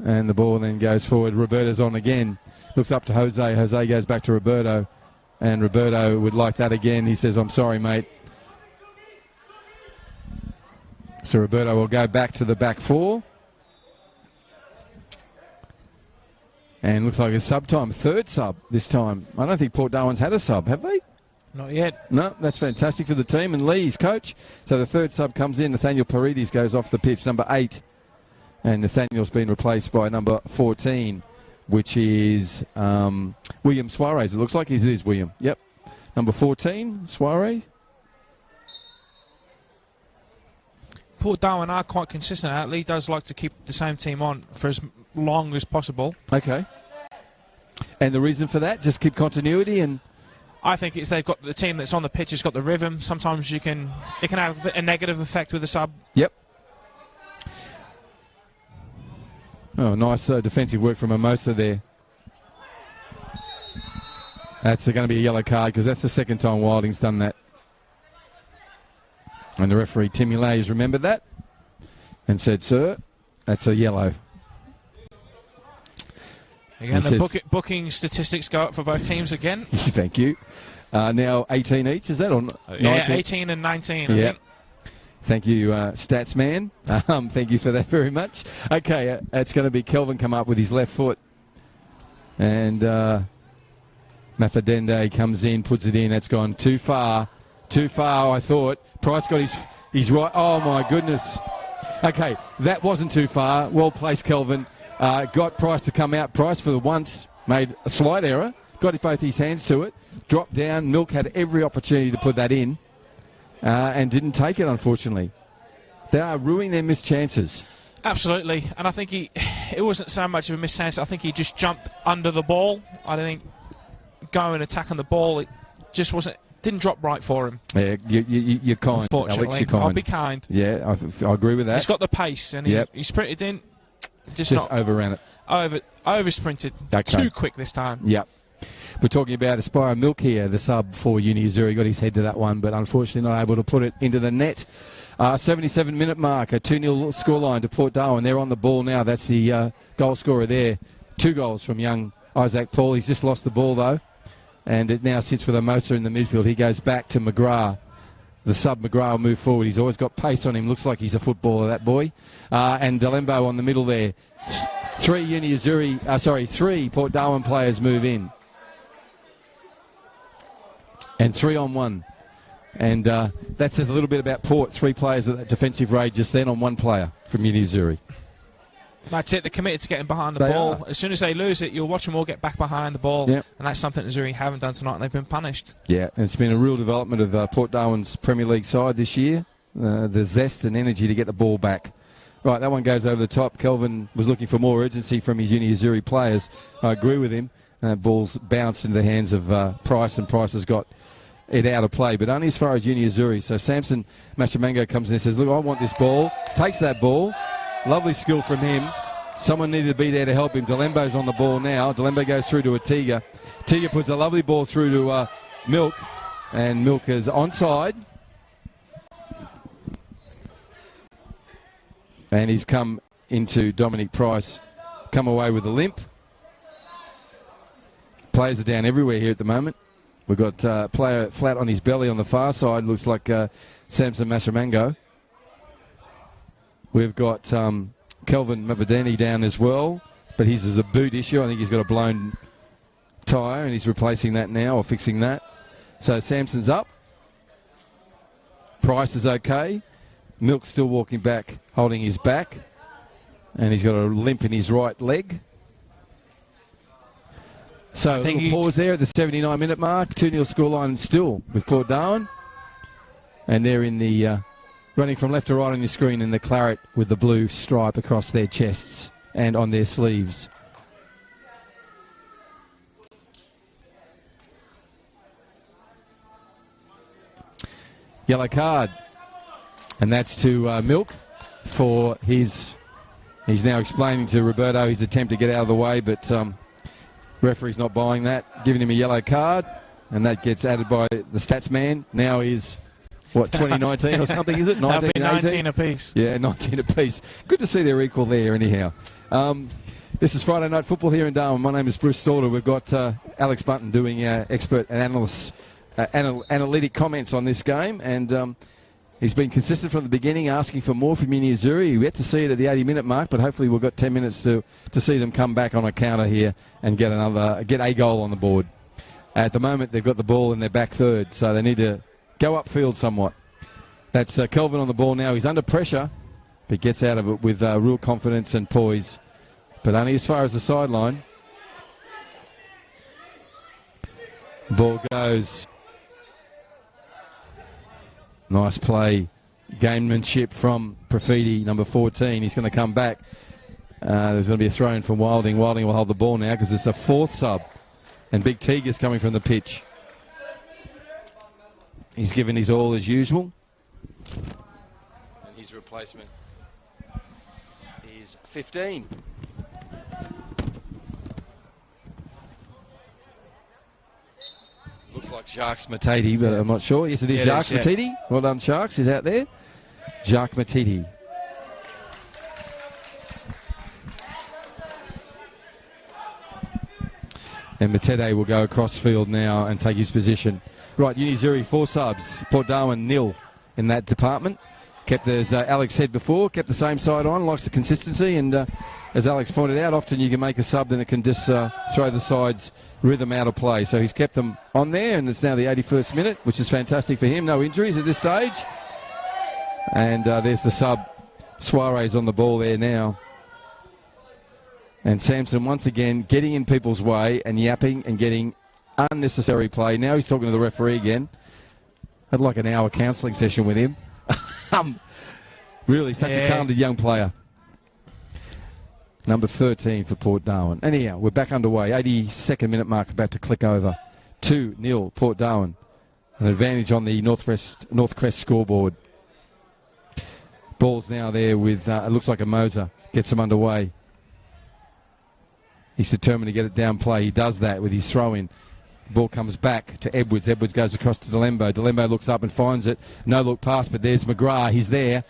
and the ball then goes forward. Roberto's on again. Looks up to Jose. Jose goes back to Roberto, and Roberto would like that again. He says, I'm sorry, mate. So Roberto will go back to the back four. And looks like a sub time. Third sub this time. I don't think Port Darwin's had a sub, have they? Not yet. No, that's fantastic for the team. And Lee's coach. So the third sub comes in. Nathaniel Paredes goes off the pitch, number 8. And Nathaniel's been replaced by number 14, which is William Suarez. It looks like it is William. Yep. Number 14, Suarez. Port Darwin are quite consistent. Lee does like to keep the same team on for as long as possible. Okay. And the reason for that? Just keep continuity and... I think it's they've got the team that's on the pitch has got the rhythm. Sometimes it can have a negative effect with the sub. Yep. Oh, nice defensive work from Mimosa there. That's going to be a yellow card because that's the second time Wilding's done that. And the referee, Timmy Lay, has remembered that and said, sir, that's a yellow. Again, the booking statistics go up for both teams again. Thank you. Now 18 each, is that? Or 19? Yeah, 18 and 19, I think. Thank you, stats man. Thank you for that very much. Okay, it's going to be Kelvin come up with his left foot. And Mafadende comes in, puts it in. That's gone too far. Too far, I thought. Price got his right. Oh, my goodness. Okay, that wasn't too far. Well placed, Kelvin. Got Price to come out. Price, for the once, made a slight error. Got both his hands to it. Dropped down. Milk had every opportunity to put that in. And didn't take it, unfortunately. They are ruining their missed chances. Absolutely. And I think it wasn't so much of a missed chance. I think he just jumped under the ball. I don't think going and attacking the ball, it just didn't drop right for him. Yeah, you're kind, unfortunately. Alex, you're kind. I'll be kind. Yeah, I agree with that. He's got the pace, and he sprinted in. Just overran it. Over sprinted. Okay. Too quick this time. Yep. We're talking about Aspire Milk here, the sub for Uni Azzurri. Got his head to that one, but unfortunately not able to put it into the net. 77-minute mark, a 2-0 scoreline to Port Darwin. They're on the ball now. That's the goal scorer there. 2 goals from young Isaac Paul. He's just lost the ball, though. And it now sits with Amosa in the midfield. He goes back to McGrath. The sub McGrath will move forward. He's always got pace on him. Looks like he's a footballer, that boy. And Delembo on the middle there. 3 Port Darwin players move in. And 3-on-1. And that says a little bit about Port. 3 players at that defensive range just then on 1 player from Uni Azzurri. That's it. They're committed to getting behind the ball. As soon as they lose it, you'll watch them all get back behind the ball. Yep. And that's something Azzurri haven't done tonight, and they've been punished. Yeah, and it's been a real development of Port Darwin's Premier League side this year. The zest and energy to get the ball back. Right, that one goes over the top. Kelvin was looking for more urgency from his Uni Azzurri players. I agree with him. Ball's bounced into the hands of Price, and Price has got it out of play, but only as far as Uni Azzurri. So Samson Machamango comes in and says, look, I want this ball. Takes that ball. Lovely skill from him. Someone needed to be there to help him. Delembo's on the ball now. Delembo goes through to Atiga. Atiga puts a lovely ball through to Milk, and Milk is onside. And he's come into Dominic Price, come away with a limp. Players are down everywhere here at the moment. We've got a player flat on his belly on the far side. Looks like Samson Machamango. We've got Kelvin Mabadani down as well, but his is a boot issue. I think he's got a blown tyre, and he's replacing that now, or fixing that. So Samson's up. Price is okay. Milk's still walking back, holding his back, and he's got a limp in his right leg. So a pause there at the 79-minute mark. 2-0 scoreline still with Port Darwin. And they're in the running from left to right on your screen in the claret with the blue stripe across their chests and on their sleeves. Yellow card. And that's to Milk for his... He's now explaining to Roberto his attempt to get out of the way, but... referee's not buying that, giving him a yellow card, and that gets added by the stats man. Now is, 2019 or something, is it? 19 apiece. Yeah, 19 apiece. Good to see they're equal there, anyhow. This is Friday Night Football here in Darwin. My name is Bruce Stalder. We've got Alex Bunton doing expert and analytic comments on this game, and he's been consistent from the beginning, asking for more from Uni Azzurri. We had to see it at the 80-minute mark, but hopefully we've got 10 minutes to see them come back on a counter here and get a goal on the board. At the moment, they've got the ball in their back third, so they need to go upfield somewhat. That's Kelvin on the ball now. He's under pressure, but gets out of it with real confidence and poise, but only as far as the sideline. Ball goes... Nice play, gamemanship from Profiti, number 14. He's going to come back. There's going to be a throw-in from Wilding. Wilding will hold the ball now because it's a 4th sub. And Big Teague's coming from the pitch. He's given his all as usual. And his replacement is 15. Looks like Jacques Matiti, but I'm not sure. Yes, it is Jacques Matiti. Well done, Sharks. He's out there. Jacques Matiti. And Matete will go across field now and take his position. Right, Uni Azzurri 4 subs. Port Darwin 0 in that department. Kept, as Alex said before, kept the same side on, likes the consistency, and as Alex pointed out, often you can make a sub, then it can just throw the side's rhythm out of play. So he's kept them on there, and it's now the 81st minute, which is fantastic for him. No injuries at this stage. And there's the sub. Suarez on the ball there now. And Samson once again getting in people's way and yapping and getting unnecessary play. Now he's talking to the referee again. Had like an hour counselling session with him. Really, such a talented young player. Number 13 for Port Darwin. Anyhow, we're back underway. 82nd minute mark, about to click over. 2-0 Port Darwin. An advantage on the Northcrest scoreboard. Ball's now there with, it looks like a Moser. Gets them underway. He's determined to get it down play. He does that with his throw-in. Ball comes back to Edwards. Edwards goes across to Delembo. Delembo looks up and finds it. No look pass, but there's McGrath. He's there.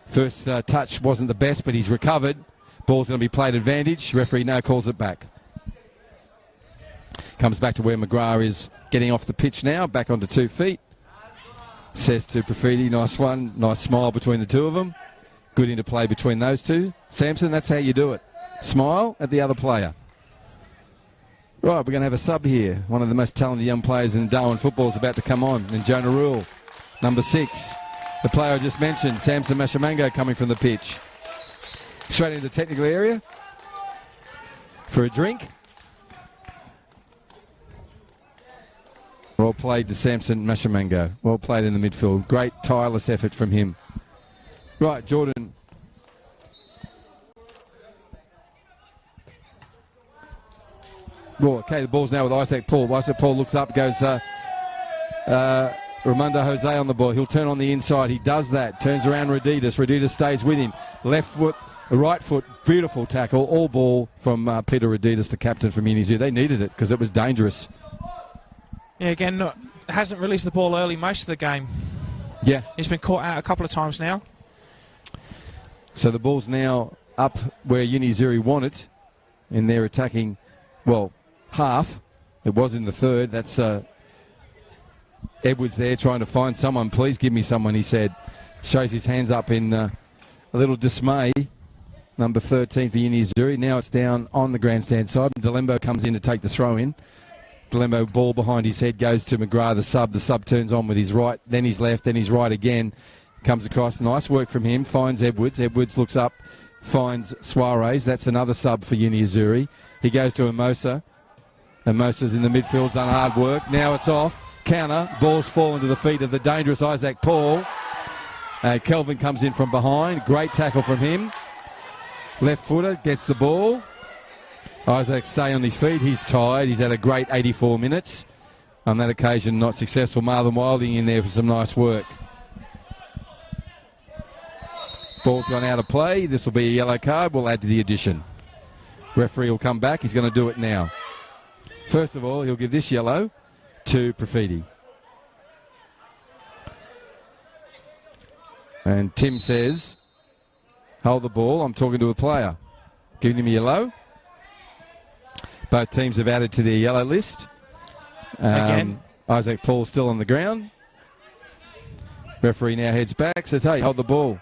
First touch wasn't the best, but he's recovered. Ball's going to be played advantage. Referee now calls it back. Comes back to where McGrath is getting off the pitch now. Back onto 2 feet. Says to Profiti, nice one. Nice smile between the two of them. Good interplay between those two. Sampson, that's how you do it. Smile at the other player. Right, we're going to have a sub here. One of the most talented young players in Darwin football is about to come on. And Jonah Rule, number 6. The player I just mentioned, Samson Mashamango, coming from the pitch. Straight into the technical area for a drink. Well played to Samson Mashamango. Well played in the midfield. Great tireless effort from him. Right, Jordan. Well, okay, the ball's now with Isaac Paul. Isaac Paul looks up, goes Ramondo Jose on the ball. He'll turn on the inside. He does that. Turns around Rd11. Rd11 stays with him. Left foot, right foot, beautiful tackle. All ball from Peter Rd11, the captain from Uni Zoo. They needed it because it was dangerous. Yeah, again, no, hasn't released the ball early most of the game. Yeah. He's been caught out a couple of times now. So the ball's now up where Uni Zuri want it, and they're attacking, well, half. It was in the third. That's Edwards there trying to find someone. Please give me someone, he said. Shows his hands up in a little dismay. Number 13 for Uni Zuri. Now it's down on the grandstand side. Delembo comes in to take the throw in. Delembo, ball behind his head, goes to McGrath, the sub. The sub turns on with his right, then his left, then his right again. Comes across. Nice work from him. Finds Edwards. Edwards looks up. Finds Suarez. That's another sub for Uni Azzurri. He goes to Hermosa. Hermosa's in the midfield, done hard work. Now it's off. Counter. Ball's fallen to the feet of the dangerous Isaac Paul. Kelvin comes in from behind. Great tackle from him. Left footer gets the ball. Isaac stay on his feet. He's tired. He's had a great 84 minutes. On that occasion, not successful. Marvin Wilding in there for some nice work. Ball's gone out of play. This will be a yellow card. We'll add to the addition. Referee will come back. He's going to do it now. First of all, he'll give this yellow to Profiti. And Tim says, hold the ball. I'm talking to a player. Giving him a yellow. Both teams have added to their yellow list. Again. Isaac Paul still on the ground. Referee now heads back, says, hey, hold the ball.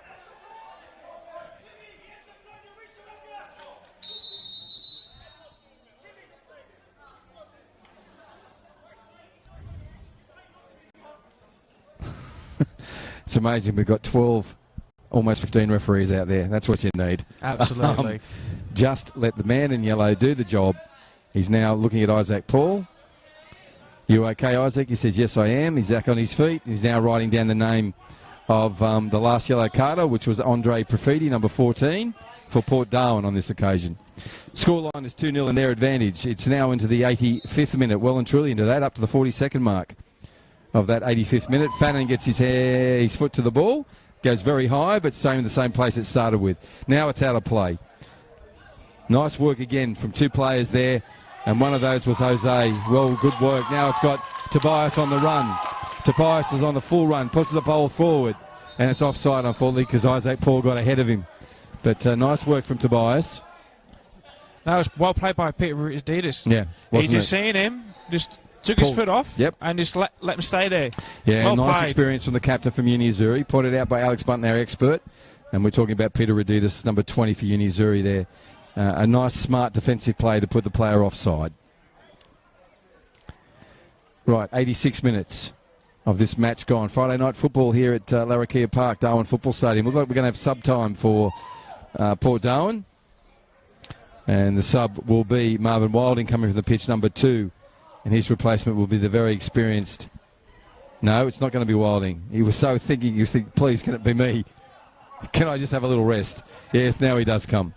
It's amazing. We've got 12, almost 15 referees out there. That's what you need. Absolutely. Just let the man in yellow do the job. He's now looking at Isaac Paul. You okay, Isaac? He says, yes, I am. He's back on his feet. He's now writing down the name of the last yellow carder, which was Andre Profiti, number 14, for Port Darwin on this occasion. Scoreline is 2-0 in their advantage. It's now into the 85th minute, well and truly into that, up to the 42nd mark of that 85th minute. Fannin gets his foot to the ball, goes very high, but staying in the same place it started with. Now it's out of play. Nice work again from two players there, and one of those was Jose. Well, good work. Now it's got Tobias on the run. Tobias is on the full run, puts the ball forward, and it's offside, unfortunately, because Isaac Paul got ahead of him. But nice work from Tobias. That was well played by Peter Rd11. Yeah, he just seeing him, just took his foot off, and just let him stay there. Yeah, well nice played. Experience from the captain from Uni Azzurri, pointed out by Alex Bunton, our expert. And we're talking about Peter Rd11, number 20 for Uni Azzurri there. A nice, smart defensive play to put the player offside. Right, 86 minutes of this match gone. Friday night football here at Larrakia Park, Darwin Football Stadium. Looks like we're going to have sub time for Port Darwin. And the sub will be Marvin Wilding coming from the pitch, number 2. And his replacement will be the very experienced... No, it's not going to be Wilding. He was so thinking, he was thinking, please, can it be me? Can I just have a little rest? Yes, now he does come.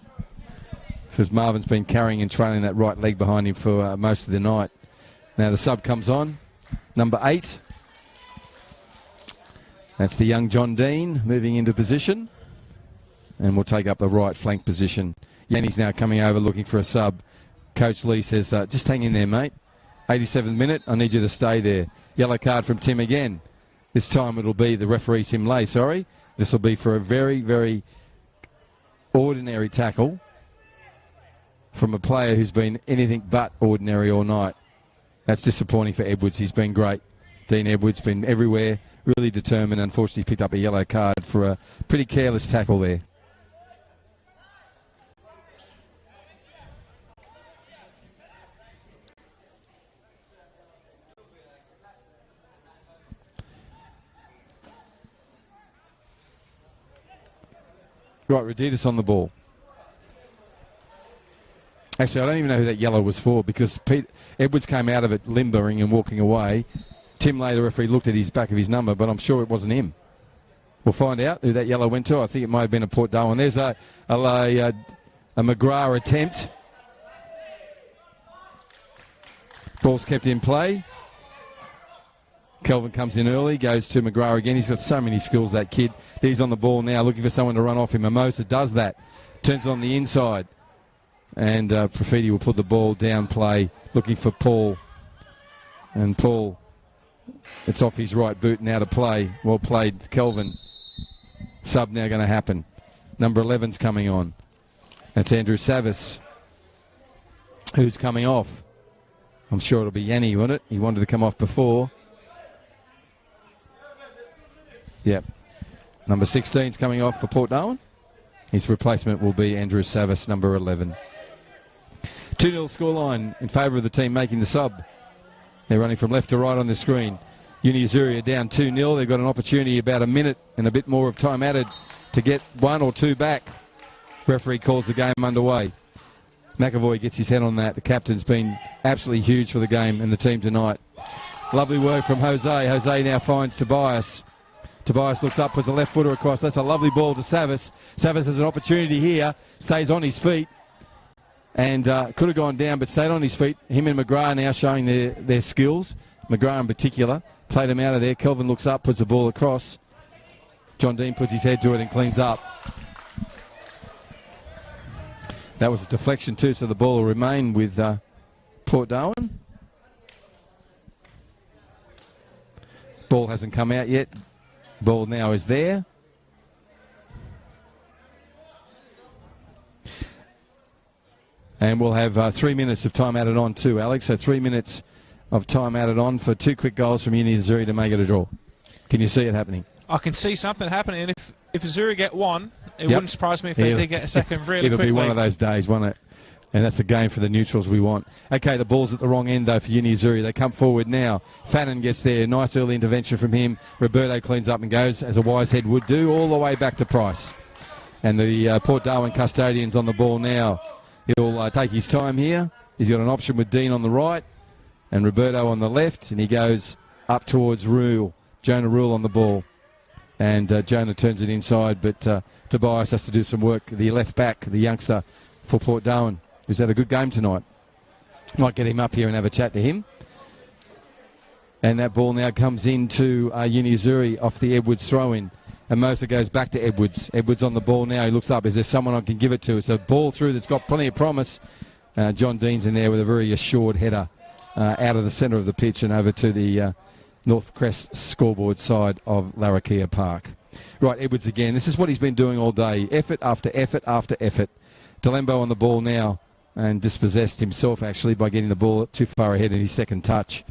Because Marvin's been carrying and trailing that right leg behind him for most of the night. Now the sub comes on. Number 8. That's the young John Dean moving into position. And will take up the right flank position. Yanni's now coming over looking for a sub. Coach Lee says, just hang in there, mate. 87th minute. I need you to stay there. Yellow card from Tim again. This time it'll be the referee Tim Lay, sorry. This will be for a very, very ordinary tackle from a player who's been anything but ordinary all night. That's disappointing for Edwards. He's been great. Dean Edwards been everywhere, really determined. Unfortunately picked up a yellow card for a pretty careless tackle there. Right, Rd11 on the ball. Actually, I don't even know who that yellow was for because Edwards came out of it limbering and walking away. Tim Lay, the referee, looked at his back of his number, but I'm sure it wasn't him. We'll find out who that yellow went to. I think it might have been a Port Darwin. There's a McGrath attempt. Ball's kept in play. Kelvin comes in early, goes to McGrath again. He's got so many skills, that kid. He's on the ball now, looking for someone to run off him. Mimosa does that. Turns it on the inside. And Profiti will put the ball down play, looking for Paul. And Paul, it's off his right boot now to play. Well played, Kelvin. Sub now going to happen. Number 11's coming on. That's Andrew Savis, who's coming off. I'm sure it'll be Yanni, won't it? He wanted to come off before. Yep. Number 16's coming off for Port Darwin. His replacement will be Andrew Savis, number 11. 2-0 scoreline in favour of the team making the sub. They're running from left to right on the screen. Azzurri are down 2-0. They've got an opportunity, about a minute and a bit more of time added, to get one or two back. Referee calls the game underway. McAvoy gets his head on that. The captain's been absolutely huge for the game and the team tonight. Lovely work from Jose. Jose now finds Tobias. Tobias looks up, puts a left footer across. That's a lovely ball to Savis. Savis has an opportunity here, stays on his feet, and could have gone down, but stayed on his feet. Him and McGrath now showing their skills. McGrath in particular. Played him out of there. Kelvin looks up, puts the ball across. John Dean puts his head to it and cleans up. That was a deflection too, so the ball will remain with Port Darwin. Ball hasn't come out yet. Ball now is there. And we'll have 3 minutes of time added on too, Alex. So 3 minutes of time added on for two quick goals from Azzurri to make it a draw. Can you see it happening? I can see something happening. And if Azzurri get one, it wouldn't surprise me if they did get a second really quickly. It'll be one of those days, won't it? And that's a game for the neutrals we want. Okay, the ball's at the wrong end, though, for Azzurri. They come forward now. Fannin gets there. Nice early intervention from him. Roberto cleans up and goes, as a wise head would do, all the way back to Price. And the Port Darwin custodian's on the ball now. He'll take his time here. He's got an option with Dean on the right and Roberto on the left. And he goes up towards Rule. Jonah Rule on the ball. And Jonah turns it inside, but Tobias has to do some work. The left back, the youngster for Port Darwin, who's had a good game tonight. Might get him up here and have a chat to him. And that ball now comes into Azzurri off the Edwards throw-in. And Mosa goes back to Edwards. Edwards on the ball now. He looks up. Is there someone I can give it to? It's a ball through that's got plenty of promise. John Dean's in there with a very assured header out of the centre of the pitch and over to the North Crest scoreboard side of Larrakia Park. Right, Edwards again. This is what he's been doing all day. Effort after effort after effort. Delembo on the ball now and dispossessed himself actually by getting the ball too far ahead in his second touch.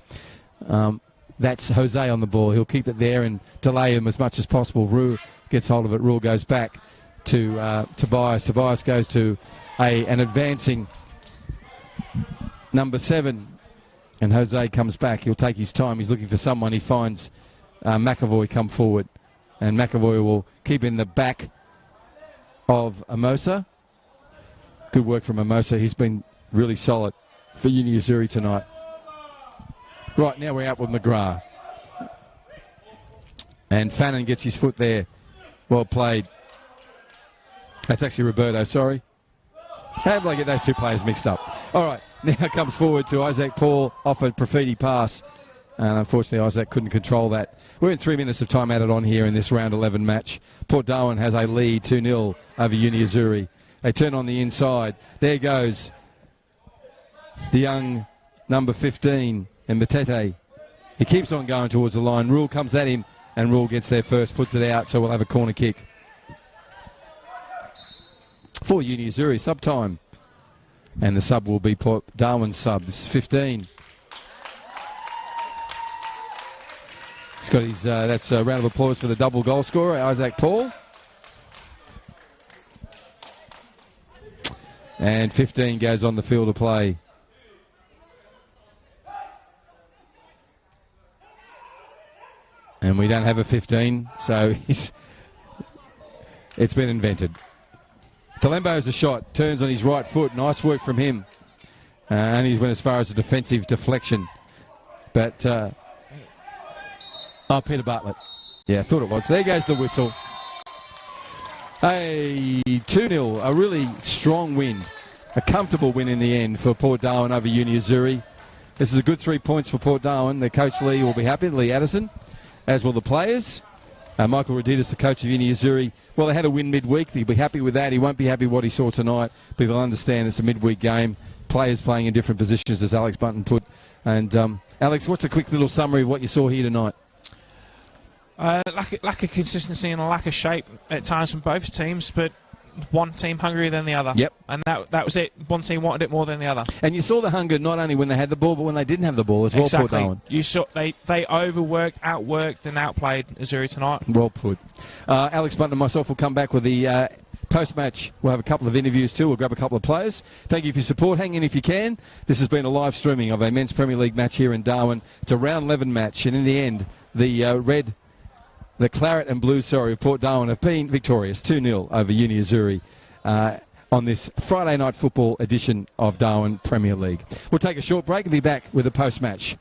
That's Jose on the ball. He'll keep it there and delay him as much as possible. Rue gets hold of it. Rule goes back to Tobias. Tobias goes to an advancing number 7. And Jose comes back. He'll take his time. He's looking for someone. He finds McAvoy come forward. And McAvoy will keep in the back of Amosa. Good work from Amosa. He's been really solid for Azzurri tonight. Right, now we're out with McGrath. And Fannin gets his foot there. Well played. That's actually Roberto, sorry. How did I get those two players mixed up? All right, now comes forward to Isaac Paul, offered Profiti pass. And unfortunately, Isaac couldn't control that. We're in 3 minutes of time added on here in this round 11 match. Port Darwin has a lead 2-0 over Azzurri. They turn on the inside. There goes the young number 15, and Matete. He keeps on going towards the line. Rule comes at him, and Rule gets there first, puts it out, so we'll have a corner kick. For Azzurri, sub time. And the sub will be Port Darwin's sub. This is 15. He's got his, that's a round of applause for the double goal scorer, Isaac Paul. And 15 goes on the field of play. And we don't have a 15, so it's been invented. Talembo's a shot, turns on his right foot. Nice work from him. And he's went as far as a defensive deflection. But, Peter Bartlett. Yeah, I thought it was. There goes the whistle. A 2-0, a really strong win. A comfortable win in the end for Port Darwin over Azzurri. This is a good 3 points for Port Darwin. The coach Lee will be happy, Lee Addison, as will the players. Michael Raditis, the coach of Azzurri, well, they had a win midweek. He'll be happy with that. He won't be happy with what he saw tonight. But he'll understand it's a midweek game. Players playing in different positions, as Alex Bunton put. And, Alex, what's a quick little summary of what you saw here tonight? Lack of consistency and a lack of shape at times from both teams, but one team hungrier than the other. Yep. And that was it. One team wanted it more than the other. And you saw the hunger not only when they had the ball, but when they didn't have the ball as well, exactly. Port Darwin. You saw they overworked, outworked, and outplayed Azzurri tonight. Well put. Alex Bunton and myself will come back with the post-match. We'll have a couple of interviews too. We'll grab a couple of players. Thank you for your support. Hang in if you can. This has been a live streaming of a Men's Premier League match here in Darwin. It's a round 11 match, and in the end, the claret and blue, of Port Darwin have been victorious 2-0 over Azzurri on this Friday night football edition of Darwin Premier League. We'll take a short break and be back with the post-match.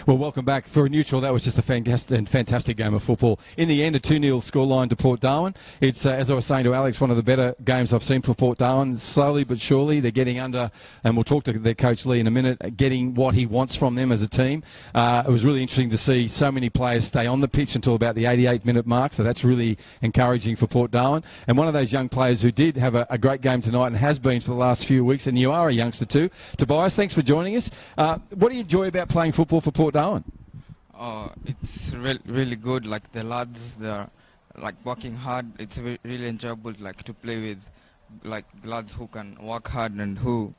Well, welcome back. For a neutral, that was just a fantastic game of football. In the end, a 2-0 scoreline to Port Darwin. It's, as I was saying to Alex, one of the better games I've seen for Port Darwin. Slowly but surely, they're getting under, and we'll talk to their coach Lee in a minute, getting what he wants from them as a team. It was really interesting to see so many players stay on the pitch until about the 88-minute mark, so that's really encouraging for Port Darwin. And one of those young players who did have a great game tonight and has been for the last few weeks, and you are a youngster too, Tobias, thanks for joining us. What do you enjoy about playing football for Port Darwin? Oh, it's really good. Like the lads, they're like working hard. It's really enjoyable, like to play with, like lads who can work hard and who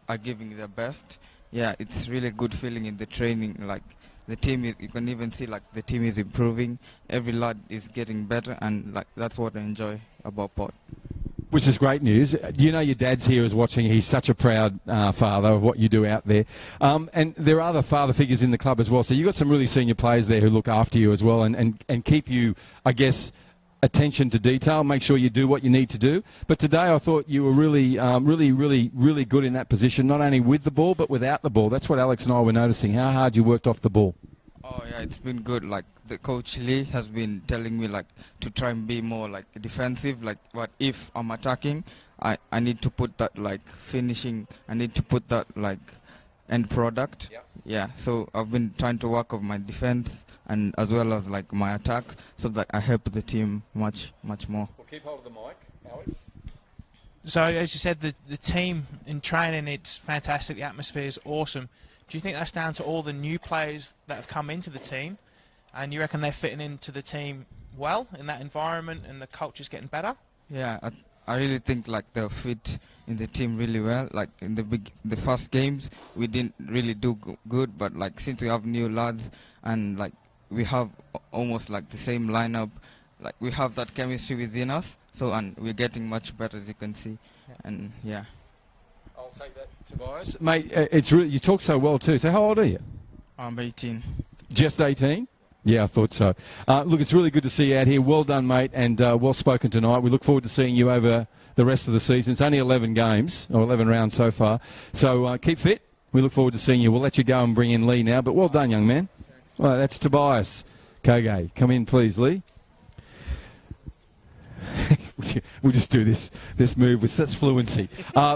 are giving their best. Yeah, it's really good feeling in the training. Like the team is, you can even see like the team is improving. Every lad is getting better, and like that's what I enjoy about Port. Which is great news. You know your dad's here is watching. He's such a proud father of what you do out there. And there are other father figures in the club as well. So you've got some really senior players there who look after you as well and keep you, I guess, attention to detail, make sure you do what you need to do. But today I thought you were really good in that position, not only with the ball but without the ball. That's what Alex and I were noticing, how hard you worked off the ball. Oh yeah, it's been good. Like the coach Lee has been telling me like to try and be more like defensive. Like, what if I'm attacking, I need to put that like finishing. I need to put that like end product. Yep. Yeah. So I've been trying to work on my defense and as well as like my attack, so that I help the team much more. Well, keep hold of the mic, Alex. So, as you said, the team in training, it's fantastic. The atmosphere is awesome. Do you think that's down to all the new players that have come into the team, and you reckon they're fitting into the team well in that environment and the culture's getting better? Yeah, I really think like they'll fit in the team really well. Like in the first games, we didn't really do good, but like since we have new lads and like we have almost like the same lineup, like we have that chemistry within us. So, and we're getting much better, as you can see. Yeah. And yeah. I'll take that, Tobias. Mate, it's really, you talk so well too. So how old are you? I'm 18. Just 18? Yeah, I thought so. Look, it's really good to see you out here. Well done, mate, and well spoken tonight. We look forward to seeing you over the rest of the season. It's only 11 games, or 11 rounds so far. So keep fit. We look forward to seeing you. We'll let you go and bring in Lee now, but well done, young man. Well, that's Tobias Koge. Come in, please, Lee. We'll just do this move with such fluency.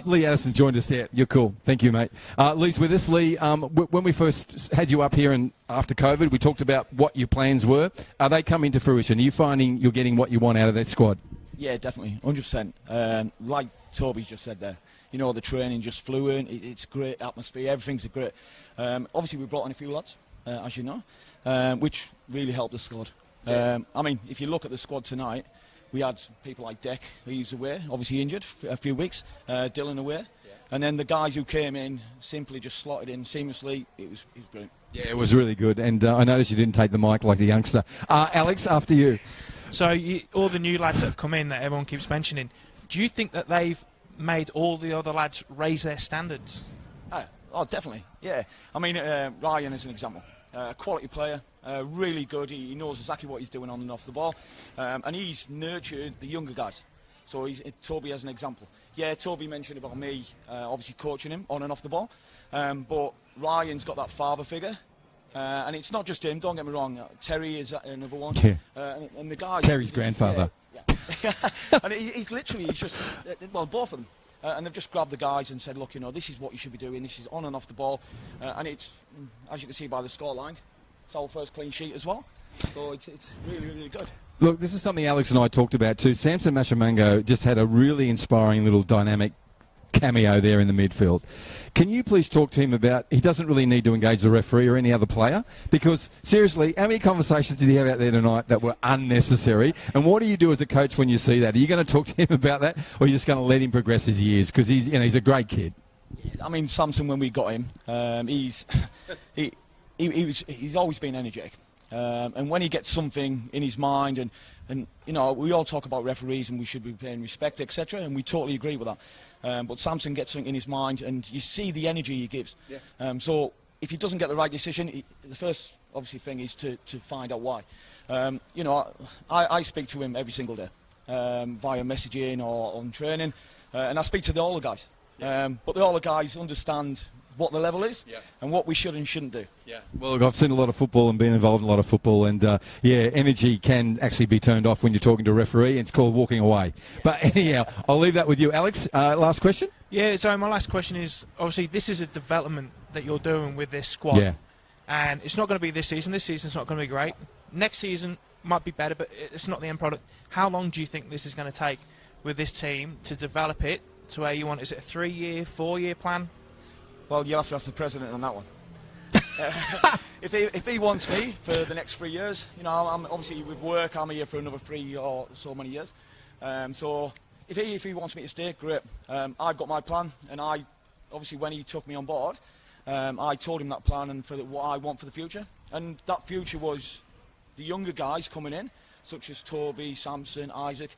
Lee Addison joined us there. You're cool. Thank you, mate. Lee's with us. Lee, when we first had you up here and after COVID, we talked about what your plans were. Are they coming to fruition? Are you finding you're getting what you want out of that squad? Yeah, definitely, 100%. Like Toby just said there, you know, the training just flew in. It's great atmosphere. Everything's great. Obviously, we brought in a few lads, as you know, which really helped the squad. Yeah. I mean, if you look at the squad tonight, we had people like Deck, who's away, obviously injured for a few weeks, Dylan away, and then the guys who came in simply just slotted in seamlessly. It was brilliant. Yeah, it was really good, and I noticed you didn't take the mic like the youngster. Alex, after you. So all the new lads that have come in that everyone keeps mentioning, do you think that they've made all the other lads raise their standards? Oh, definitely, yeah. I mean, Ryan is an example. A quality player, really good. He knows exactly what he's doing on and off the ball, and he's nurtured the younger guys. So Toby as an example. Yeah, Toby mentioned about me, obviously coaching him on and off the ball, but Ryan's got that father figure, and it's not just him. Don't get me wrong. Terry is another one, and the guys. Terry's grandfather. Yeah. And he's just well, both of them. And they've just grabbed the guys and said, look, you know, this is what you should be doing. This is on and off the ball. And it's, as you can see by the scoreline, it's our first clean sheet as well. So it's really, really good. Look, this is something Alex and I talked about too. Samson Mashamango just had a really inspiring little dynamic cameo there in the midfield. Can you please talk to him about, he doesn't really need to engage the referee or any other player, because seriously, how many conversations did he have out there tonight that were unnecessary? And what do you do as a coach when you see that? Are you going to talk to him about that, or are you just going to let him progress as he is? Because he's a great kid. I mean, Samson, when we got him, he's always been energetic. And when he gets something in his mind, and you know, we all talk about referees and we should be paying respect, etc., and we totally agree with that. But Samson gets something in his mind, and you see the energy he gives. Yeah. So if he doesn't get the right decision, the first obviously thing is to find out why. You know, I speak to him every single day via messaging or on training, and I speak to all the guys. Yeah. But all the guys understand what the level is and what we should and shouldn't do. Yeah. Well, look, I've seen a lot of football and been involved in a lot of football, and energy can actually be turned off when you're talking to a referee. It's called walking away. But anyhow, I'll leave that with you, Alex. Last question. Yeah. So my last question is, obviously, this is a development that you're doing with this squad. Yeah. And it's not going to be this season. This season's not going to be great. Next season might be better, but it's not the end product. How long do you think this is going to take with this team to develop it to where you want? Is it a 3-year, 4-year plan? Well, you'll have to ask the president on that one. If he wants me for the next 3 years, you know, I'm obviously with work, I'm here for another 3 or so many years. So if he wants me to stay, great. I've got my plan, and obviously when he took me on board, I told him that plan and what I want for the future. And that future was the younger guys coming in, such as Toby, Samson, Isaac.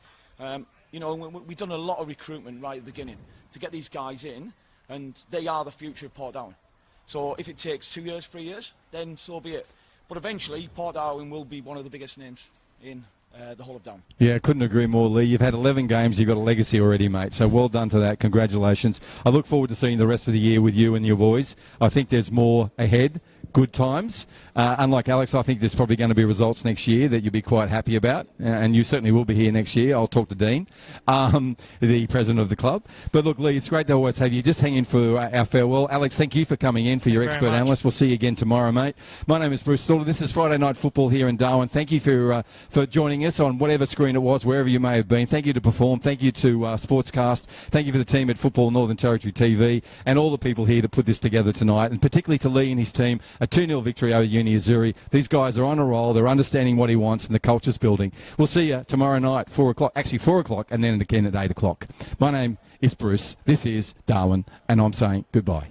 You know, we've done a lot of recruitment right at the beginning to get these guys in, and they are the future of Port Darwin. So if it takes 2 years, 3 years, then so be it. But eventually, Port Darwin will be one of the biggest names in the whole of Darwin. Yeah, couldn't agree more, Lee. You've had 11 games. You've got a legacy already, mate. So well done to that. Congratulations. I look forward to seeing the rest of the year with you and your boys. I think there's more ahead. Good times. Unlike Alex, I think there's probably going to be results next year that you'll be quite happy about, and you certainly will be here next year. I'll talk to Dean, the president of the club. But look, Lee, it's great to always have you. Just hang in for our farewell. Alex, thank you for coming in, for your expert analyst. We'll see you again tomorrow, mate. My name is Bruce Stauler. This is Friday Night Football here in Darwin. Thank you for joining us on whatever screen it was, wherever you may have been. Thank you to Perform. Thank you to Sportscast. Thank you for the team at Football Northern Territory TV and all the people here to put this together tonight, and particularly to Lee and his team. A 2-0 victory over Uni Azzurri. These guys are on a roll. They're understanding what he wants, and the culture's building. We'll see you tomorrow night, 4 o'clock. Actually, 4 o'clock, and then again at 8 o'clock. My name is Bruce. This is Darwin, and I'm saying goodbye.